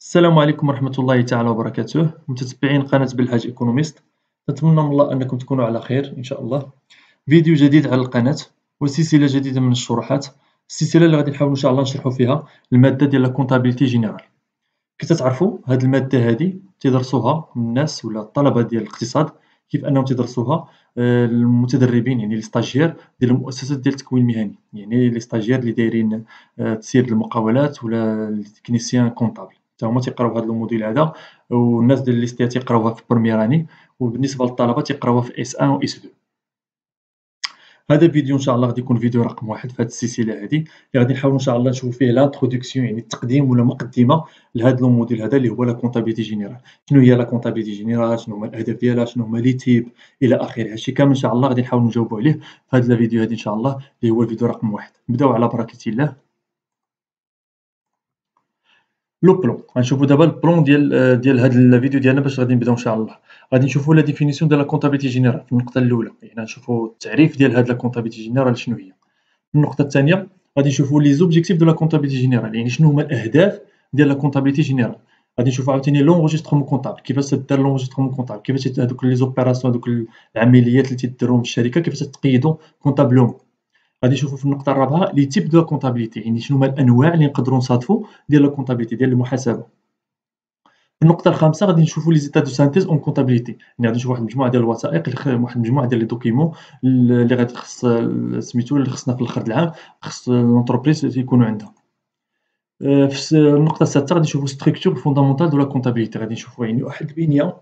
السلام عليكم ورحمة الله تعالى وبركاته، متتبعين قناة بالحاج ايكونوميست. نتمنى من الله أنكم تكونوا على خير إن شاء الله. فيديو جديد على القناة وسلسلة جديدة من الشروحات. السلسلة اللي غادي نحاولوا إن شاء الله نشرحوا فيها المادة ديال لا كونطابيلتي جينيرال. كي تتعرفوا هاد المادة هادي تيدرسوها الناس ولا الطلبة ديال الاقتصاد، كيف أنهم تيدرسوها المتدربين يعني لي ستاجير ديال المؤسسات ديال التكوين المهني، يعني لي ستاجير اللي دايرين تسيير المقاولات ولا لي تكنيسيان كونطابل، حتى هما تيقراو هاد الموديل هذا، والناس ديال ليستيا تيقراوها في بروميير اني، وبالنسبة للطلبة تيقراوها في اس1 و اس2. هذا الفيديو إن شاء الله غادي يكون فيديو رقم 1 في هذه السلسلة هذه، اللي غادي نحاولوا إن شاء الله نشوفوا فيه لانتروداكسيون يعني التقديم ولا مقدمة لهذا لو موديل هذا اللي هو لا كونطابيلتي جينيرال. شنو هي لا كونطابيلتي جينيرال، شنو هما الأهداف ديالها، شنو هما لي تيب إلى آخره. هادشي كامل إن شاء الله غادي نحاولوا نجاوبوا عليه في هذا الفيديو هذا إن شاء الله اللي هو الفيديو رقم 1. نبداو على بركة الله. لو بلون غنشوفوا دابا البلون ديال هذا الفيديو ديالنا باش غادي نبداو ان شاء الله. غادي نشوفوا لا ديفينيسيون ديال لا كونطابيلتي جينيرال في النقطه الاولى، يعني نشوفوا التعريف ديال هاد لا كونطابيلتي جينيرال شنو هي. في النقطه الثانيه غادي نشوفوا لي زوبجيكتيف دو لا كونطابيلتي جينيرال، يعني شنو هما الاهداف ديال لا كونطابيلتي جينيرال. غادي نشوفوا عاوتاني لونجسترومون كونطابل، كيفاش تدار لونجسترومون كونطابل، كيفاش هادوك لي زوبيراسيون هادوك العمليات اللي تيديروهم في الشركه كيفاش تقيدوا كونطابلوم. غادي نشوفوا في النقطه الرابعه لي تيب دو لا كونطابيلتي، يعني شنو هما الانواع اللي نقدروا نصادفوا ديال لا كونطابيلتي ديال المحاسبه. النقطة الخامسة غادي نشوفوا لي زيتا دو سانتيز اون كونطابيليتي، يعني غادي نشوفوا واحد المجموعة ديال الوثائق واحد المجموعة ديال لي دوكيمون اللي غادي خص سميتو اللي خصنا في الآخر د العام خص لونتربريز تيكونوا عندها. في النقطة السادسة غادي نشوفوا ستركتور فوندامونتال دو لا كونطابيليتي، غادي نشوفوا يعني واحد البنية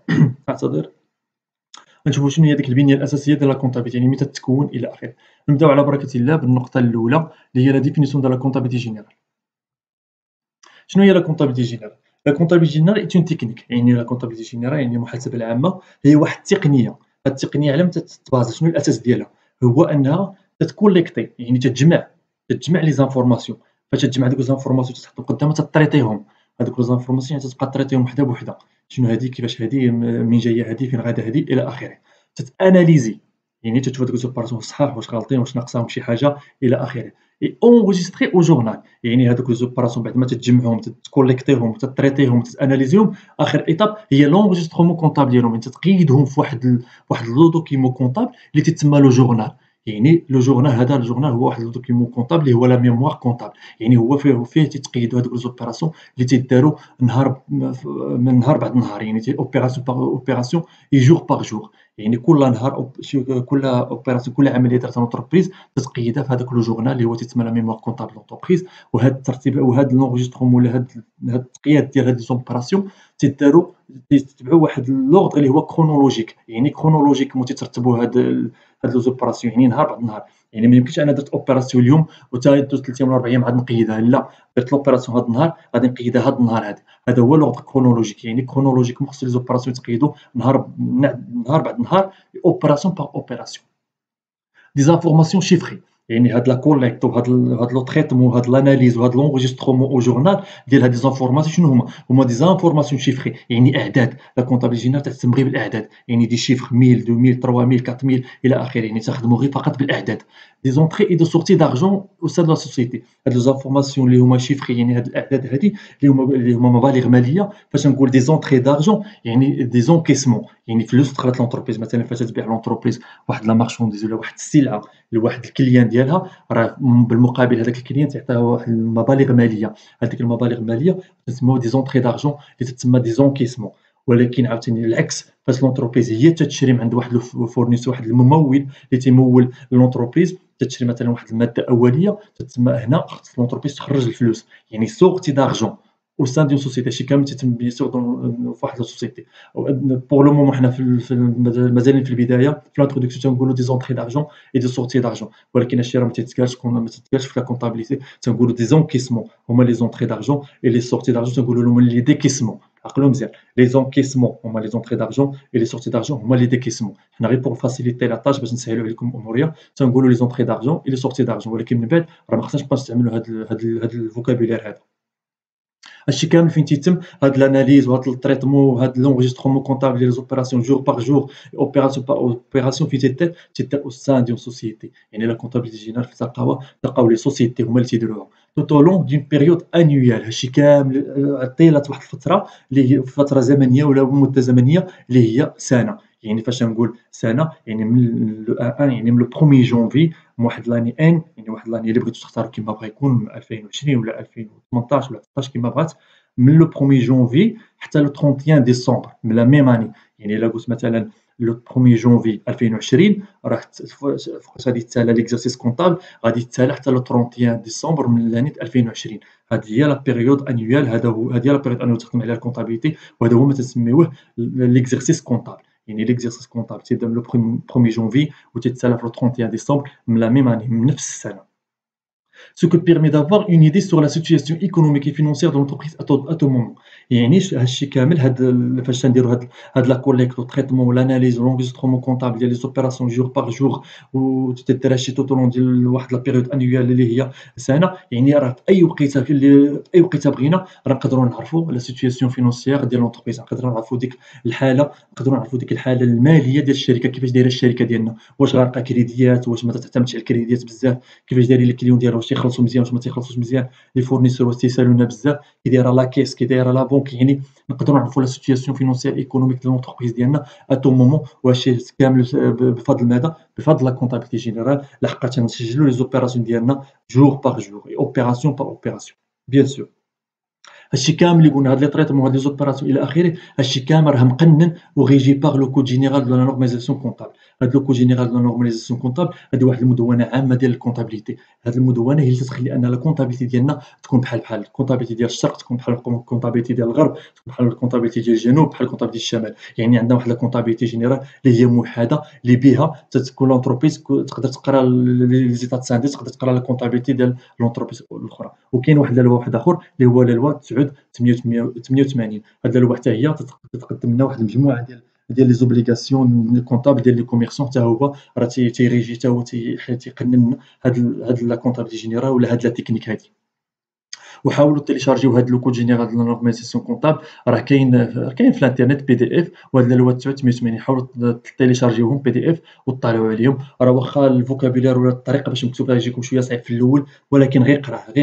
أعتذر، غنشوفوا شنو هي ديك البنية الأساسية ديال لا كونطابيليتي، يعني متى تتكون إلى آخره. نبداو على بركة الله بالنقطة الأولى اللي هي لا ديفينيسيون دو لا كونطابيليتي جينيرال. شنو هي لا كونطابيلتي جينيرال؟ لا كونطابيلتي جينيرال ايت اون تكنيك، يعني لا كونطابيلتي جينيرال يعني المحاسبة العامة هي واحد التقنية. هاد التقنية على ما تتبازا، شنو الأساس ديالها؟ هو أنها تتكوليكتي، يعني تتجمع لي زانفورماسيون. فاش تجمع دوك زانفورماسيون تتحطهم قدامها تطريطيهم، هادوك زانفورماسيون يعني تتبقى تريطيهم وحدة بوحدة، شنو هادي كيفاش هادي منين جاية هادي فين غادا هادي إلى آخره. تتاناليزي، يعني تشوف هادوك زوبيراسيون صحاح واش غالطين واش ناقصاهم شي حاجة إلى آخره. اي اونغيستري او جورنال، يعني هادوك زوبيراسيون بعد ما تتجمعهم تتكوليكتيهم تتريطيهم تتاناليزيهم، اخر ايطاب هي لونغيسترومون كونطابل ديالهم، يعني تتقيدهم في واحد لو دوكيمون كونطابل اللي تيتسمى لو جورنال. يعني لو جورنال هذا الجورنال هو واحد لو دوكيمون كونطابل اللي هو لا ميموار كونطابل، يعني هو فيه تيتقيدوا هادوك زوبيراسيون اللي تيداروا نهار من نهار بعد نهار، يعني اوبيراسيون باغ اوبيراسيون اي جور باغ جور، يعني كل نهار كل اوبيراسيون كل عمليه دارتها لونتربريز تتقيدها في هذاك لو جورنال اللي هو تيتسمى لا ميموار كونطابل لونتربريز. وهذا الترتيب وهذا لونجسترومون ولا هاد التقياد ديال هاد لي زوبيراسيون تيداروا تيتبعوا واحد لوردر اللي هو كرونولوجيك، يعني كرونولوجيكمون تيترتبوا هاد لي زوبيراسيون يعني نهار بعد نهار. يعني ما يمكنش انا درت اوبيراسيون اليوم وتا دوز 3 ايام ولا 4 ايام عاد نقيدها، لا، درت لوبيراسيون هاد النهار غادي نقيدها هاد النهار هذا. هذا هو لوردر كرونولوجيك، يعني كرونولوجيكمون خص لي زوبيراسيون يتقيدوا نهار بعد نهار، اوبيراسيون باغ اوبيراسيون. دي زانفورماسيون شيفري، يعني هاد لا كوليكت وهاد لو تريتمون وهاد لاناليز وهاد لونجسترومون او جورنال ديال هاد لي زانفورماسيون شنو هما دي زانفورماسيون شيفري، يعني اعداد. لا كونطابيلتي جينيرال تعتمد غير بالاعداد، يعني دي شيفر 1000 2000 3000 4000 الى اخره، يعني تخدموا غير فقط بالاعداد. دي زونطري اي دو سورتي دارجون او سان دو لا سوسيتي، هاد لي زانفورماسيون اللي هما شيفري يعني هاد الاعداد هادي اللي هما مبالغ ماليه. فاش نقول دي زونطري دارجون يعني دي زونكيسمون، يعني فلوس دخلت لونتربريز، مثلا فاش تبيع لونتربريز واحد لا مارشونديز ولا واحد السلعه لواحد الكليان ديالها، راه بالمقابل هذاك الكليان تيعطيه واحد المبالغ ماليه. هذيك المبالغ الماليه تسمى دي زونطري دارجون اللي تسمى دي زونكيسمون. ولكن عاوتاني العكس، فاش لونتربريز هي تشري من عند واحد الفورنيس واحد الممول اللي تيمول لونتربريز، تشري مثلا واحد الماده اوليه تسمى هنا خص لونتربريز تخرج الفلوس، يعني سورتي دارجون او سان دون سوسيتي. هادشي كامل تيتم بيان سور في واحد لا سوسيتي. بور لو مومون حنا مازالين في البدايه في لانتروداكسيون تنقولوا دي زونطري دارجون اي دي سورتي دارجون، ولكن هادشي راه ما تيتقالش في لا كونطابيليتي. تنقولوا دي زونكيسمون هما لي زونطري دارجون اي لي سورتي دارجون تنقولوا لهم لي ديكيسمون. عقلوا مزيان، لي زونكيسمون هما لي زونطري دارجون اي لي سورتي دارجون هما لي ديكيسمون. حنا غير بور فاسيليتي لا طاج باش نسهلوا عليكم الاموريه تنقولوا لي زونطري دارجون اي لي سورتي دارجون، ولكن من بعد راه ما خصناش نبقاو نستعملوا هاد الفوكابولير هذا. هادشي كامل فين تيتم هاد لاناليز وهاد التريتمون وهاد لونجسترومون كونطابل ديال لي زوبيراسيون جور باغ جور، اوبيراسيون باغ اوبيراسيون فين تيدار او سان دون سوسيتي. يعني لا كونطابيلتي جينيرال في الثقافه تلقاو لي سوسيتي هما اللي تيديروها. tout au long d'une période annuelle. هادشي كامل طيلة واحد الفترة اللي هي فترة زمنية ولا مدة زمنية اللي هي سنة. يعني فاش نقول سنة يعني من يعني من le 1er janvier من واحد لاني ان، يعني واحد لاني اللي بغيتو تختاروا كيما بغا يكون من 2020 ولا 2018 ولا 19 كيما بغات، من le 1er janvier حتى le 31 décembre من la même année. يعني إلا قلت مثلًا le 1er janvier 2020 راه فاش غادي يتسالى l'exercice comptable غادي يتسالى حتى le 31 décembre من l'année 2020. هذه هي la période annuelle، هذه هي la période annuelle تخدم عليها الكونطابيليتي، وهذا هو ما تسميوه l'exercice comptable. يعني l'exercice comptable تيبدا من le 1er janvier وتيتسالى في le 31 décembre من la même année، من نفس السنة. Ce qui permet d'avoir une idée sur la situation économique et financière de l'entreprise à tout moment. يعني هادشي كامل فاش تنديروا هاد لا كوليكت وتريتمون والاناليز والانغيسترومون كونطابل ديال لي زوبيراسيون جور باغ جور وتدير هادشي تو طولون ديال واحد لا بيريود انويال اللي هي سنه. يعني راه في اي وقيته في اي وقيته بغينا راه نقدروا نعرفوا لا سيتوياسيون فينونسيير ديال لونتربريز، نقدروا نعرفوا ديك الحاله، نقدروا نعرفوا ديك الحاله الماليه ديال الشركه كيفاش دايره الشركه ديالنا، واش غارقه كريديات، واش ما تعتمدش على الكريديات بزاف، كيفاش دايرين الكليون ديالها، واش تيخلصوا مزيان واش ما تيخلصوش مزيان، لي فورنيسور واش تيسالونا بزاف، كي دايره لا كيس، كي دايره لا بونك. يعني نقدروا نعرفوا لا سيتوياسيون فينونسيير ايكونوميك ديال لونتربريز ديالنا ا تو مومون. وهادشي كامل بفضل ماذا؟ بفضل لا كونطابيلتي جينيرال، لحقاش نسجلوا لي زوبيراسيون ديالنا جور باغ جور اي اوبيراسيون باغ اوبيراسيون. بيان سور هادشي كامل اللي قلنا، هاد لي تريتمون هاد لي زوبيراسيون الى اخره، هادشي كامل راه مقنن وغيجي باغ لو كود جينيرال دو لا نورماليزاسيون كونطابل. هاد لو كود جينيرال دو لا نورماليزاسيون كونطابل هادي واحد المدونه عامه ديال الكونطابيليتي. هاد المدونه هي اللي تتخلي ان لا كونطابيليتي ديالنا تكون بحال الكونطابيليتي ديال الشرق، تكون بحال الكونطابيليتي ديال الغرب، تكون بحال الكونطابيليتي ديال الجنوب، بحال الكونطابيليتي ديال الشمال. يعني عندنا واحد لا كونطابيليتي جينيرال اللي هي موحده، اللي بها تكون لونتربريز تقدر تقرا لي زيتات ساندي، تقدر تقرا لا كونطابيليتي ديال لونتربريز الاخرى. وكاين واحد لا لوا واحد اخر اللي هو لا لوا 988. هاد اللوحه حتى هي تتقدم لنا واحد المجموعه ديال لي زوبليغاسيون كونطابل ديال لي كوميرسون، حتى هو راه تيريجي، حتى هو تيقنن هاد لا كونطابيلتي جينيرال ولا هاد لا تكنيك هادي. وحاولوا تيليشارجيو هاد لو كود جينيرال ديال لا نورماليزاسيون كونطابل، راه كاين في الانترنت بي دي اف. وهاد اللوات 988 حاولوا تيليشارجيوهم بي دي اف وتطالعوا عليهم. راه واخا الفوكابولير ولا الطريقه باش مكتوبه يجيكم شويه صعيب في الاول، ولكن غير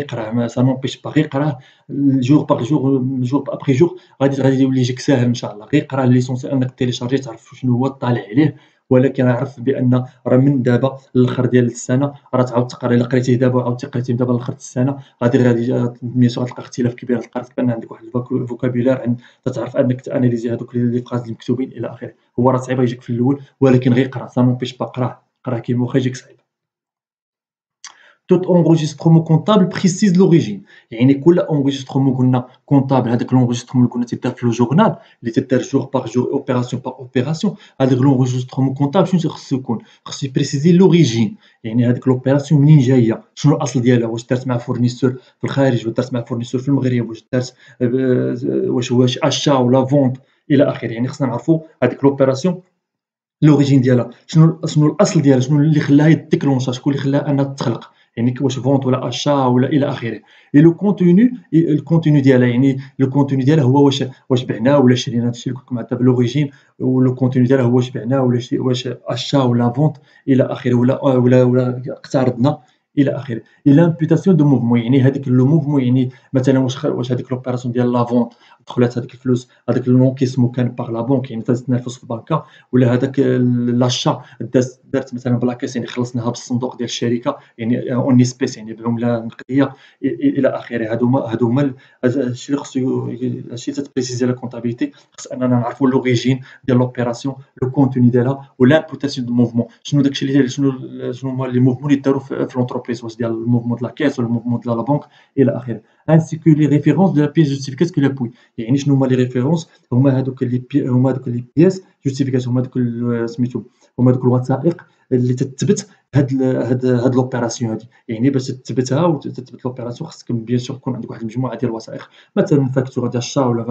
قراه ما سا نومبيش با، غير قراه جور باغ جور، جور ابري جور، غادي يولي يجيك ساهل ان شاء الله. غير قراه ليسونسيال انك تيليشارجي تعرف شنو هو طالع عليه. ولكن عرف بان راه من دابا للاخر ديال السنه راه تعاود تقرا. الا قريتيه دابا وعاودتي قريتيه من دابا للاخر السنه غادي بيان سور غتلقى اختلاف كبير. غتلقى بان عندك واحد الفوكابولير تتعرف انك تاناليزي هذوك لي فراز اللي مكتوبين الى اخره. هو راه صعيب يجيك في الاول، ولكن غير قرا سا نومبيش با، قراه كيما واخا يجيك صعيب. Tout enregistrement comptable précise l'origine. يعني كل enregistrement قلنا comptable، هذاك l'enregistrement اللي قلنا تيدار في الجورنال اللي تدار جور باغ جور اوبيراسيون باغ اوبيراسيون، هذاك l'enregistrement comptable شنو خصو يكون؟ خصو يبريسيزي لوريجين. يعني هذيك لوبيراسيون منين جايه، شنو الاصل ديالها، واش دارت مع فورنيسور في الخارج، واش دارت مع فورنيسور في المغرب، واش دارت واش اشا ولا فونت الى اخره. يعني خصنا نعرفوا هذيك لوبيراسيون لوريجين ديالها، شنو الاصل ديالها، شنو اللي خلاها يديكلونشا، شكون اللي خلاها انها تخلق. يعني واش فونت ولا اشا ولا الى اخره. اي لو كونتوني، الكونتوني ديالها، يعني لو كونتوني ديالها هو واش بعناه ولا شرينا. هادشي اللي قلت لكم عندنا بالوريجين. ولو كونتوني ديالها هو واش بعناه ولا واش اشا ولا فونت الى اخره، ولا اقترضنا الى اخره. اي لامبوتاسيون دو موفمون، يعني هذيك لو موفمون، يعني مثلا واش هذيك لوبيراسيون ديال لا فونت دخلت هذيك الفلوس، هذاك اللونكيسمو كان باغ لا بونك، يعني دازتنا الفلوس في البنكه، ولا هذاك لاشا دارت مثلا بلاكيس، يعني خلصناها بالصندوق ديال الشركه، يعني اون اسبيس، يعني بعمله نقديه الى اخره. هادو هما الشيء اللي خصو، الشيء اللي تتبريسيزي لا كونطابيلتي. خص اننا نعرفوا لوريجين ديال لوبيراسيون، لو كونتوني ديالها، ولامبوتاسيون دو موفمون. شنو داكشي اللي شنو هما لي موفمون اللي داروا في لونتربريز، واش ديال الموفمون ديال لا كيس ولا الموفمون ديال لا بنك الى اخره. ainsi que les références de la pièce justificative que l'appui. يعني شنو هما لي ريفيرونس؟ هما هادوك لي بياس جوستيفيكاسيون، هما دوك سميتو، هما دوك الوثائق اللي تثبت هاد لوبيراسيون هادي. يعني باش تثبتها وتثبت لوبيراسيون خصك بيان سور يكون عندك واحد المجموعه ديال الوثائق، مثلا فاكتور ديال الشا ولا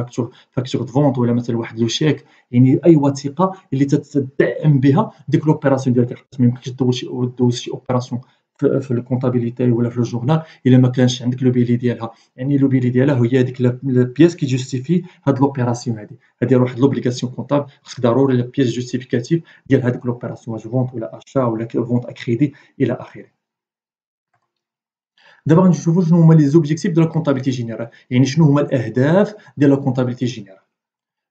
فاكتور دو فونت، ولا مثلا واحد لو شيك. يعني اي وثيقه اللي تدعم بها ديك لوبيراسيون ديالك. ما يمكنش دوز شي اوبيراسيون في الكونطابيليتي ولا في الجورنال الا ما كانش عندك لو بيلي ديالها. يعني لو بيلي ديالها هي هذيك البياس كي جوستيفي هاد لوبيراسيون هادي. هادي واحد لوبليغاسيون كونطابل، خصك ضروري لا بياس جوستيفيكاتيف ديال هذيك لوبيراسيون، واش فونت ولا اشا ولا فونت اكريدي الى اخره. دابا غادي نشوفوا شنو هما لي زوبجيكتيف دو لا كونطابيلتي جينيرال، يعني شنو هما الأهداف ديال لا كونطابيلتي جينيرال.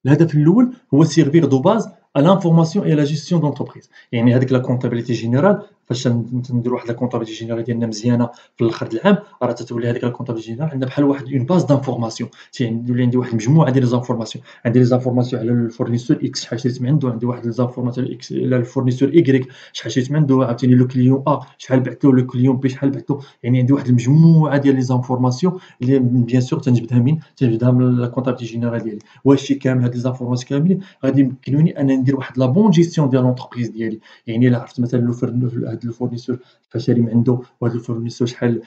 الهدف الأول هو servir de base à l'information et à la gestion d'entreprise. يعني هذيك لا كونطابيليتي جينيرال فاش تنديروا واحد لا كونطابيليتي جينيرال ديالنا مزيانه في الاخر د العام، راه تتولي هذيك لا كونطابيليتي جينيرال عندنا بحال واحد اون باز دانفورماسيون، تيولي عندي واحد المجموعه ديال لي زانفورماسيون، عندي لي زانفورماسيون على الفورنيسور اكس شحال شريت من عنده، عندي واحد لي زانفورماسيون اكس على الفورنيسور ايكغيك شحال شريت من عنده، عاوتاني لو كليون ا شحال بعت له، لو كليون بي شحال بعت له، يعني عندي واحد المجموعه ديال لي زانفورماسيون اللي بيان سور تنجبدها من لا كونطابيليتي جينيرال ديالي. وهادشي كامل هاد لي زانفورماسيون كاملين غادي يمكنوني أنني ندير واحد لا بون جيستيون ديال لونتربريز ديالي، يعني إلا عرفت مثلًا هاد الفورنيسور شحال شاري من عنده، وهاد الفورنيسور شحال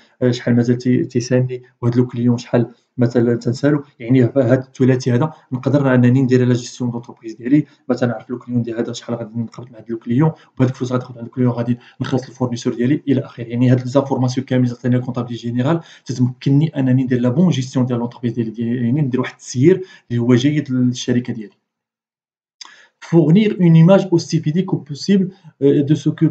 مازال تيسالني، وهاد لو كليون شحال مثلًا تنسالو، يعني هاد الثلاثي هذا نقدر أنني ندير لا جيستيون دونتربريز ديالي، مثلًا نعرف لو كليون ديال هذا شحال غادي نقبض مع هاد لو كليون، وبهاديك الفلوس غادي ناخد من هاد الكليون غادي نخلص الفورنيسور ديالي إلى آخره، يعني هاد لي زانفورماسيون كاملين عطاني الكونطابيلتي جينيرال تتمكنني أنني ندير لا بون جيستيون ديال لونتربريز ديالي، يعني ندير واحد التسيير اللي هو جيد للشركة ديالي. Fournir une image aussi fidèle que possible de ce que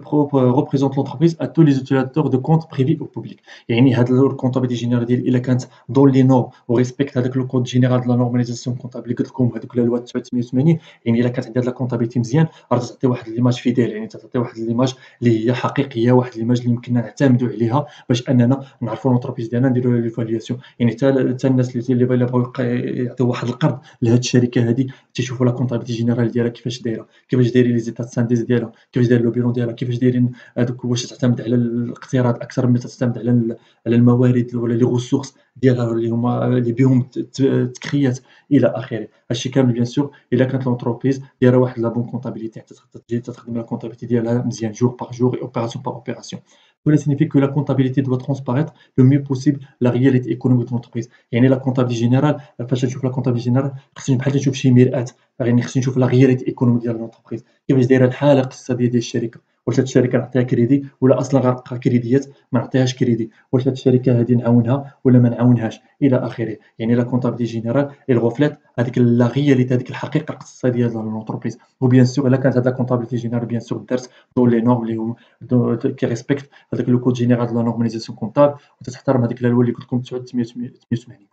représente l'entreprise à tous les utilisateurs de comptes privés ou publics. يعني هاد الكونطابيلتي جينيرال ديالي إلا كانت دون لي نورم وريسبكت هذاك لو كود جينيرال دو لا نورماليزاسيون كونطابل اللي قلت لكم هذوك لا لوا 988، يعني إلا كانت عندي هاد لا كونطابيلتي مزيان راه تعطي واحد ليماج فيديل، يعني تعطي واحد ليماج اللي هي حقيقية، واحد ليماج اللي يمكننا نعتمدوا عليها باش أننا نعرفوا لونتربريز ديالنا نديروا ليفالياسيون، يعني حتى الناس اللي بغاو يعطيو واحد القرض لهاد الشركة هادي تيشوفوا لا كونطابيلتي جينيرال ديالها كيفاش دايرة، كيفاش دايرين لي زيتا سانديز ديالها، كيفاش داير لو بيلون ديالها، كيفاش دايرين هادوك، واش تعتمد على الاقتراض أكثر مما تعتمد على الموارد ولا لي ressources ديالها اللي هما اللي بهم تكريات إلى آخره. هادشي كامل بيان سور إلا كانت لونتربريز دايرة واحد لا بون كونطابيليتي حتى تجي تخدم لا كونطابيليتي ديالها مزيان jour par jour et opération par opération. Cela signifie que la comptabilité doit transparaître le mieux possible la réalité économique de l'entreprise. يعني لا كونطابيلتي جينيرال فاش نشوف لا كونطابيلتي جينيرال خصني بحال نشوف شي مرآة، يعني خصني نشوف لا réalité économique ديال لونتربريز، كيفاش دايرة الحالة الاقتصادية ديال الشركة، واش هاد الشركة نعطيها كريدي ولا أصلًا غنلقى كريديات ما نعطيهاش كريدي، واش هاد الشركة هادي نعاونها ولا ما نعاونهاش إلى آخره. يعني لا كونطابيلتي جينيرال elle reflète هاديك لا réalité هاديك الحقيقة الاقتصادية ديال لونتربريز، وبيان سور إلا كانت هاد لا كونطابيلتي جينيرال بيان سور دارت دون لي نورم اللي هما كي ريسبكت هذاك لو كود جينيرال دو لا نورماليزاسيون كونطابل وتتحترم هذيك لا لوا اللي قلت لكم 9888.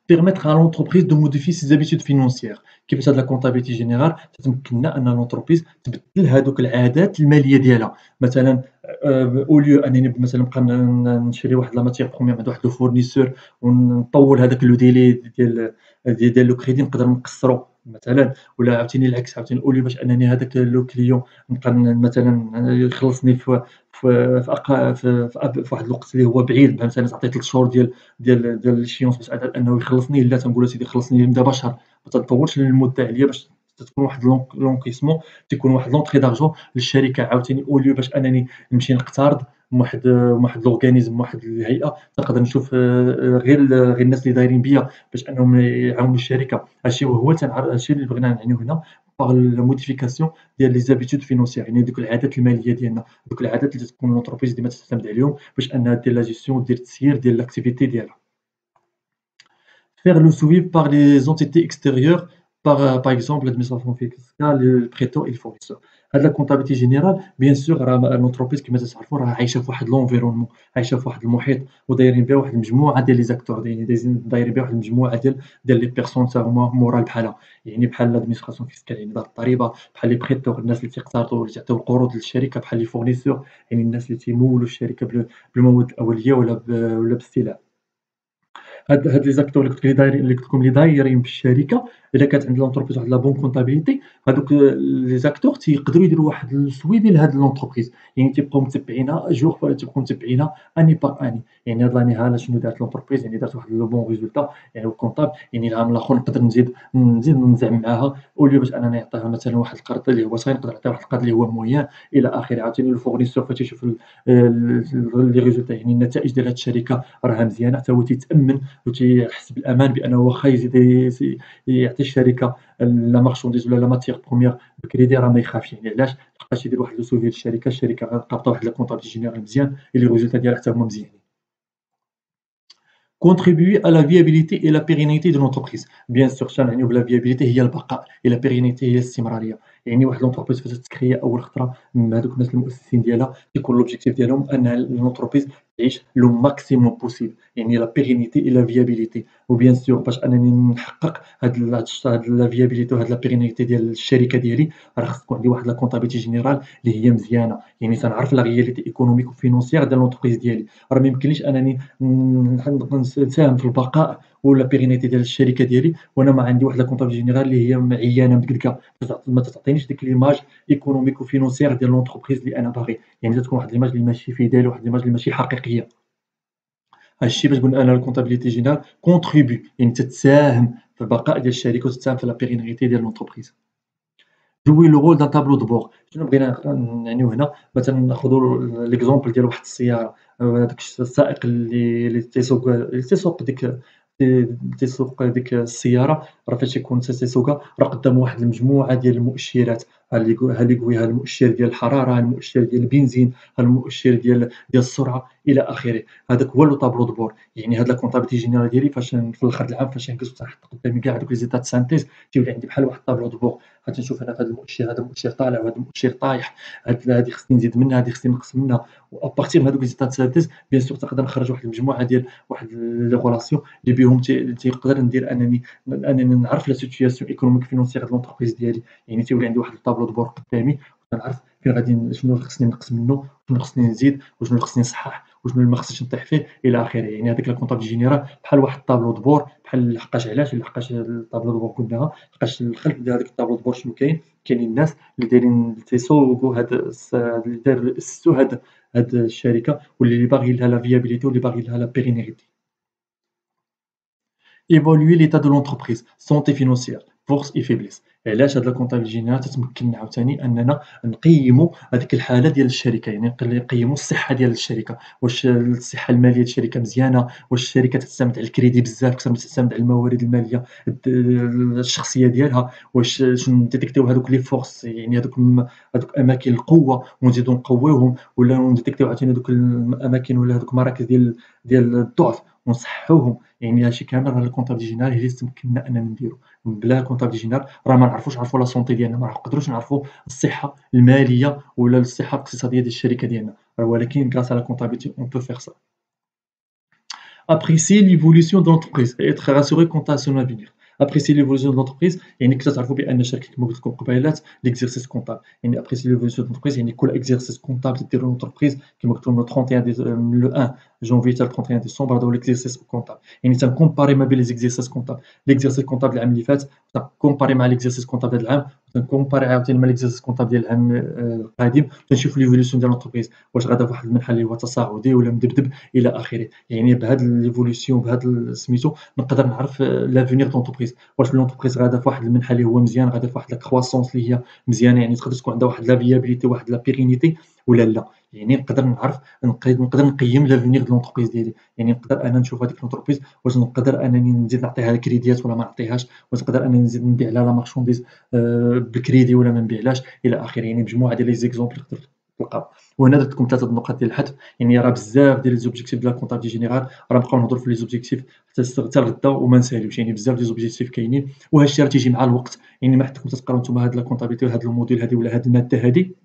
Permettre à l'entreprise de modifier ses habitudes financières. كيفاش هاد لا كونطابيلتي جينيرال تتمكننا أن لونتربريز تبدل هادوك العادات المالية ديالها، مثلًا au lieu أنني مثلًا نبقى نشري واحد لا ماتيير بروميير من عند واحد لو فورنيسور ونطول هذاك لو ديلي ديال لو كريدي نقدر نقصرو مثلًا، ولا عاوتاني العكس عاوتاني au lieu باش أنني هذاك لو كليون نبقى مثلًا يخلصني في واحد الوقت اللي هو بعيد، مثلًا تعطيه 3 شهور ديال الéchéance باش أنه يخلصني، لا تنقول أسيدي خلصني دابا شهر، ما تنطولش المدة عليا باش تكون واحد l'encaissement، تيكون واحد l'entrée d'argent للشركة عاوتاني au lieu باش أنني نمشي نقترض من واحد l'organisme من واحد الهيئة، نقدر نشوف غير الناس اللي دايرين بيا باش أنهم يعاونوا الشركة. هادشي اللي بغينا نعنيو هنا par la modification ديال les habitudes financières، يعني دوك العادات المالية ديالنا، دوك العادات اللي تكون l'entreprise ديما تعتمد عليهم باش أنها دير la gestion ودير التسيير ديال l'activité ديالها. Faire le suivi par les entités extérieures, par exemple l'administration fiscale, le prêteur et le fournisseur. هاد لا كونطابيلتي جينيرال بيان سور راه لونتربريز كيما تعرفوا راه عايشة في واحد لونفيرونمون، عايشة في واحد المحيط ودايرين بها واحد المجموعة ديال لي زاكتور، يعني دايرين بها واحد المجموعة ديال لي بيرسون حتى هما مورال بحالها، يعني بحال لادمينستراسيون فيسكال يعني دار الضريبة، بحال لي بريتور الناس اللي تيقترضوا واللي تيعطيو القروض للشركة، بحال لي فورنيسور يعني الناس اللي تيمولوا الشركة بالمواد الأولية ولا بالسلع. هاد لي زاكتور اللي قلت لكم اللي دايرين بالشركة، إلا كانت عند لونتربريز واحد لا بون كونطابيليتي، هادوك لي زاكتور تيقدروا يديروا واحد السويفي لهاد لونتربريز، يعني تيبقاو متبعينها تيبقاو متبعينها اني باغ اني، يعني هاد لاني ها شنو دارت لونتربريز، يعني دارت واحد لو بون ريزولتا، يعني الكونطابل يعني العام الاخر نقدر نزيد نزعم معاها اوليو باش انني نعطيها مثلا واحد القرض اللي هو صغير، نقدر نعطيها واحد القرض اللي هو مويان الى اخره. عاوتاني الفورنيسور فاش يشوف لي ريزولتا يعني النتائج ديال هاد الشركة راها مزيانة، حتى هو تيتأمن وتيحس بالأمان بأنه واخا يزيد يعطي الشركة لا مارشانديز ولا لا ماتيير بروميير بكريدي راه ما يخافش، يعني علاش؟ لحقاش يدير واحد لو سوفي للشركة، الشركة غتعطي واحد لا كونطابيلتي جينيرال مزيان et les résultats ديالها حتى هما مزيانين. Contribuer à la viabilité et la pérennité de l'entreprise. Bien sûr شنعنيو بلا viabilité هي البقاء et la pérennité هي الاستمرارية، يعني واحد l'entreprise فاش تتكريا أول خطرة من هادوك الناس المؤسسين ديالها كيكون l'objectif ديالهم أن l'entreprise تعيش لو ماكسيموم بوسيبل، يعني لا بيرينيتي et la viabilité وبيان سور باش أنني نحقق هاد لا viabilité وهاد لا بيرينيتي ديال الشركة ديالي، راه خص تكون عندي واحد لا كونطابيلتي جينيرال اللي هي مزيانة، يعني تنعرف لا réalité économique وفينونسيير ديال l'entreprise ديالي، راه ما يمكنليش أنني نساهم في البقاء ولا بيرينيتي ديال الشركة ديالي وأنا ما عندي واحد لا كونطابيلتي جينيرال اللي هي عيانة مدقدقة، ما تعطينيش ديك l'image économique وفينونسيير ديال l'entreprise اللي أنا باغي. يعني تتكون واحد l'image اللي ماشي فيدال واحد l'image اللي ماشي حقيقية. هادشي باش قلنا أن الكونطابيليتي جينيرال كونتريبي يعني تتساهم في البقاء ديال الشركة وتتساهم في لا بيرينيتي ديال l'entreprise. jouer le rôle d'un tableau de bord. شنو بغينا نعنيو هنا؟ مثلًا ناخذوا l'exemple ديال واحد السيارة، هذاك السائق اللي تيسوق ديك السيارة، راه فاش يكون تيسوقها راه قدامه واحد المجموعة ديال المؤشرات، ها اللي قوي ها المؤشر ديال الحرارة، ها المؤشر ديال البنزين، ها المؤشر ديال السرعة إلى آخره. هذاك هو لو طابلو دو بور. يعني هاد لا كونطابيلتي جينيرال ديالي فاش في الآخر د العام فاش نجلس وتنحط قدامي كاع هادوك لي زيتا دو سانتيز تيولي عندي بحال واحد الطابلو دو بور. غادي نشوف أنا في هذا المؤشر، هذا المؤشر طالع وهذا المؤشر طايح، هذه خصني نزيد منها، هذه خصني نقص منها، وأبارتيغ من هذوك لي زيتا دو سانتيز بيان سور تنقدر نخرج واحد المجموعة ديال واحد لي غولاسيون اللي بهم تيقدر ندير أنني نعرف لا سيتوياسيون ايكونوميك فينونسيير د لونتربريز ديالي، يعني تيولي عندي واحد الطابلو دو بور قدامي وتنعرف فين غادي شنو خصني نقص منه، شنو خصني نزيد، وشنو خصني نصحح، وشنو اللي ما خصنيش نطيح فيه إلى آخره. يعني هذيك لا كونطابيلتي جينيرال بحال واحد الطابلو دو بور، بحال لحقاش علاش لحقاش الطابلو دو بور قلناها لحقاش الخلف ديال هذاك الطابلو دو بور شنو كاينين الناس اللي دايرين تيسوقوا اللي أسسوا هاد الشركة واللي باغي لها لا فيابيليتي واللي باغي لها لا بيرينيتي. Évaluer l'état de l'entreprise, santé financière, force et faiblesse. علاش هاد لا كونطابيلتي جينيرال تتمكن عاوتاني أننا نقيّموا هاديك الحالة ديال الشركة، يعني نقيّموا الصحة ديال الشركة، واش الصحة المالية ديال الشركة مزيانة، واش الشركة تعتمد على الكريدي بزاف أكثر ما تعتمد على الموارد المالية الشخصية ديالها، واش نديتيكتيو هادوك لي فورس يعني هادوك أماكن القوة ونزيدو نقويوهم، ولا نديتيكتيو عاوتاني هادوك الأماكن ولا هادوك المراكز ديال الضعف ونصححوهم. يعني هادشي كامل راه الكونطابيلتي جينيرال هي اللي تمكننا أننا نديرو، بلا كونطابيلتي جينيرال راه ما نعرفوش نعرفو لا سونتي ديالنا، ما نقدروش نعرفو الصحة المالية ولا الصحة الاقتصادية ديال الشركة ديالنا، ولكن grâce à la comptabilité on peut faire ça. Apprécier l'évolution de l'entreprise et être rassuré quant à son avenir. Apprécier l'évolution de l'entreprise يعني كتعرفوا بأن الشركة كما قلت لكم قبيلات l'exercice comptable، يعني apprécier l'évolution de l'entreprise يعني كل exercice comptable ديروا لونتربريز كما قلت لهم le 31 من le 1 janvier حتى le 31 ديسمبر هذا هو l'exercice comptable، يعني تنكومباري ما بين les exercices comptables، l'exercice comptable العام اللي فات تنكومباري مع l'exercice comptable هذا العام، تنكومباري عاوتاني مع l'exercice comptable ديال العام القادم، تنشوف l'évolution ديال l'entreprise واش غادا فواحد المنحى اللي هو تصاعدي ولا مدبدب إلى آخره. يعني بهاد ليفوليسيون بهاد سميتو نقدر نعرف لافونيغ دونتربريز، واش لونتربريز غادا فواحد المنحى اللي هو مزيان، غادا فواحد لا كرواسونس اللي هي مزيانة، يعني تقدر تكون عندها واحد لا فيابيليتي واحد لا بيرينيتي ولا لا. يعني نقدر نعرف نقدر نقيم لافونيغ د لونتربريز ديالي، يعني نقدر أنا نشوف هاديك لونتربريز واش نقدر أنني نزيد نعطيها كريديات ولا ما نعطيهاش، واش نقدر أنني نزيد نبيع لها لا مارشونديز بكريدي ولا ما نبيعلهاش إلى آخره. يعني مجموعة ديال لي زيكزومبل تقدر تلقاو. وهنا درت لكم 3 النقاط ديال الحذف، يعني راه بزاف ديال لي زوبجيكتيف ديال لا كونطابيلتي جينيرال راه نبقاو نهضروا في لي زوبجيكتيف حتى لغدا وما نساليوش، يعني بزاف ديال زوبجيكتيف كاينين وهاد الشيء راه تيجي مع الوقت، يعني ما حدكم تقراو نتوما هاد لا كونطابيلتي وهاد الموديل هادي ولا هاد المادة هادي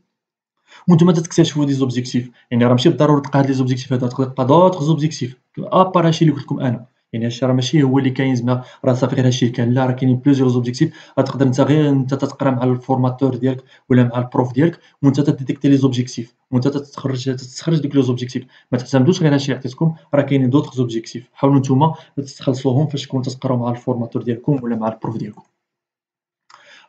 وانتم تكتشفوا دي زوبجيكتيف، يعني راه ماشي بالضرورة تلقى هاد لي زوبجيكتيف هادو، تقدر تلقى دوطخ زوبجيكتيف ابار هادشي اللي قلت لكم أنا، يعني هادشي راه ماشي هو اللي كاين زعما راه صافي غير هادشي اللي كاين، لا راه كاينين بليزيور زوبجيكتيف، غتقدر نتا غير نتا تقرا مع الفورماتور ديالك ولا مع البروف ديالك وانت تديتيكتي لي زوبجيكتيف وانت تستخرج ديك لي زوبجيكتيف، ما تعتمدوش غير هادشي اللي عطيتكم، راه كاينين دوطخ زوبجيكتيف، حاولوا نتوما تستخلصوهم فاش تكونوا تقراو مع الفورماتور ديالكم ولا مع البروف ديالكم.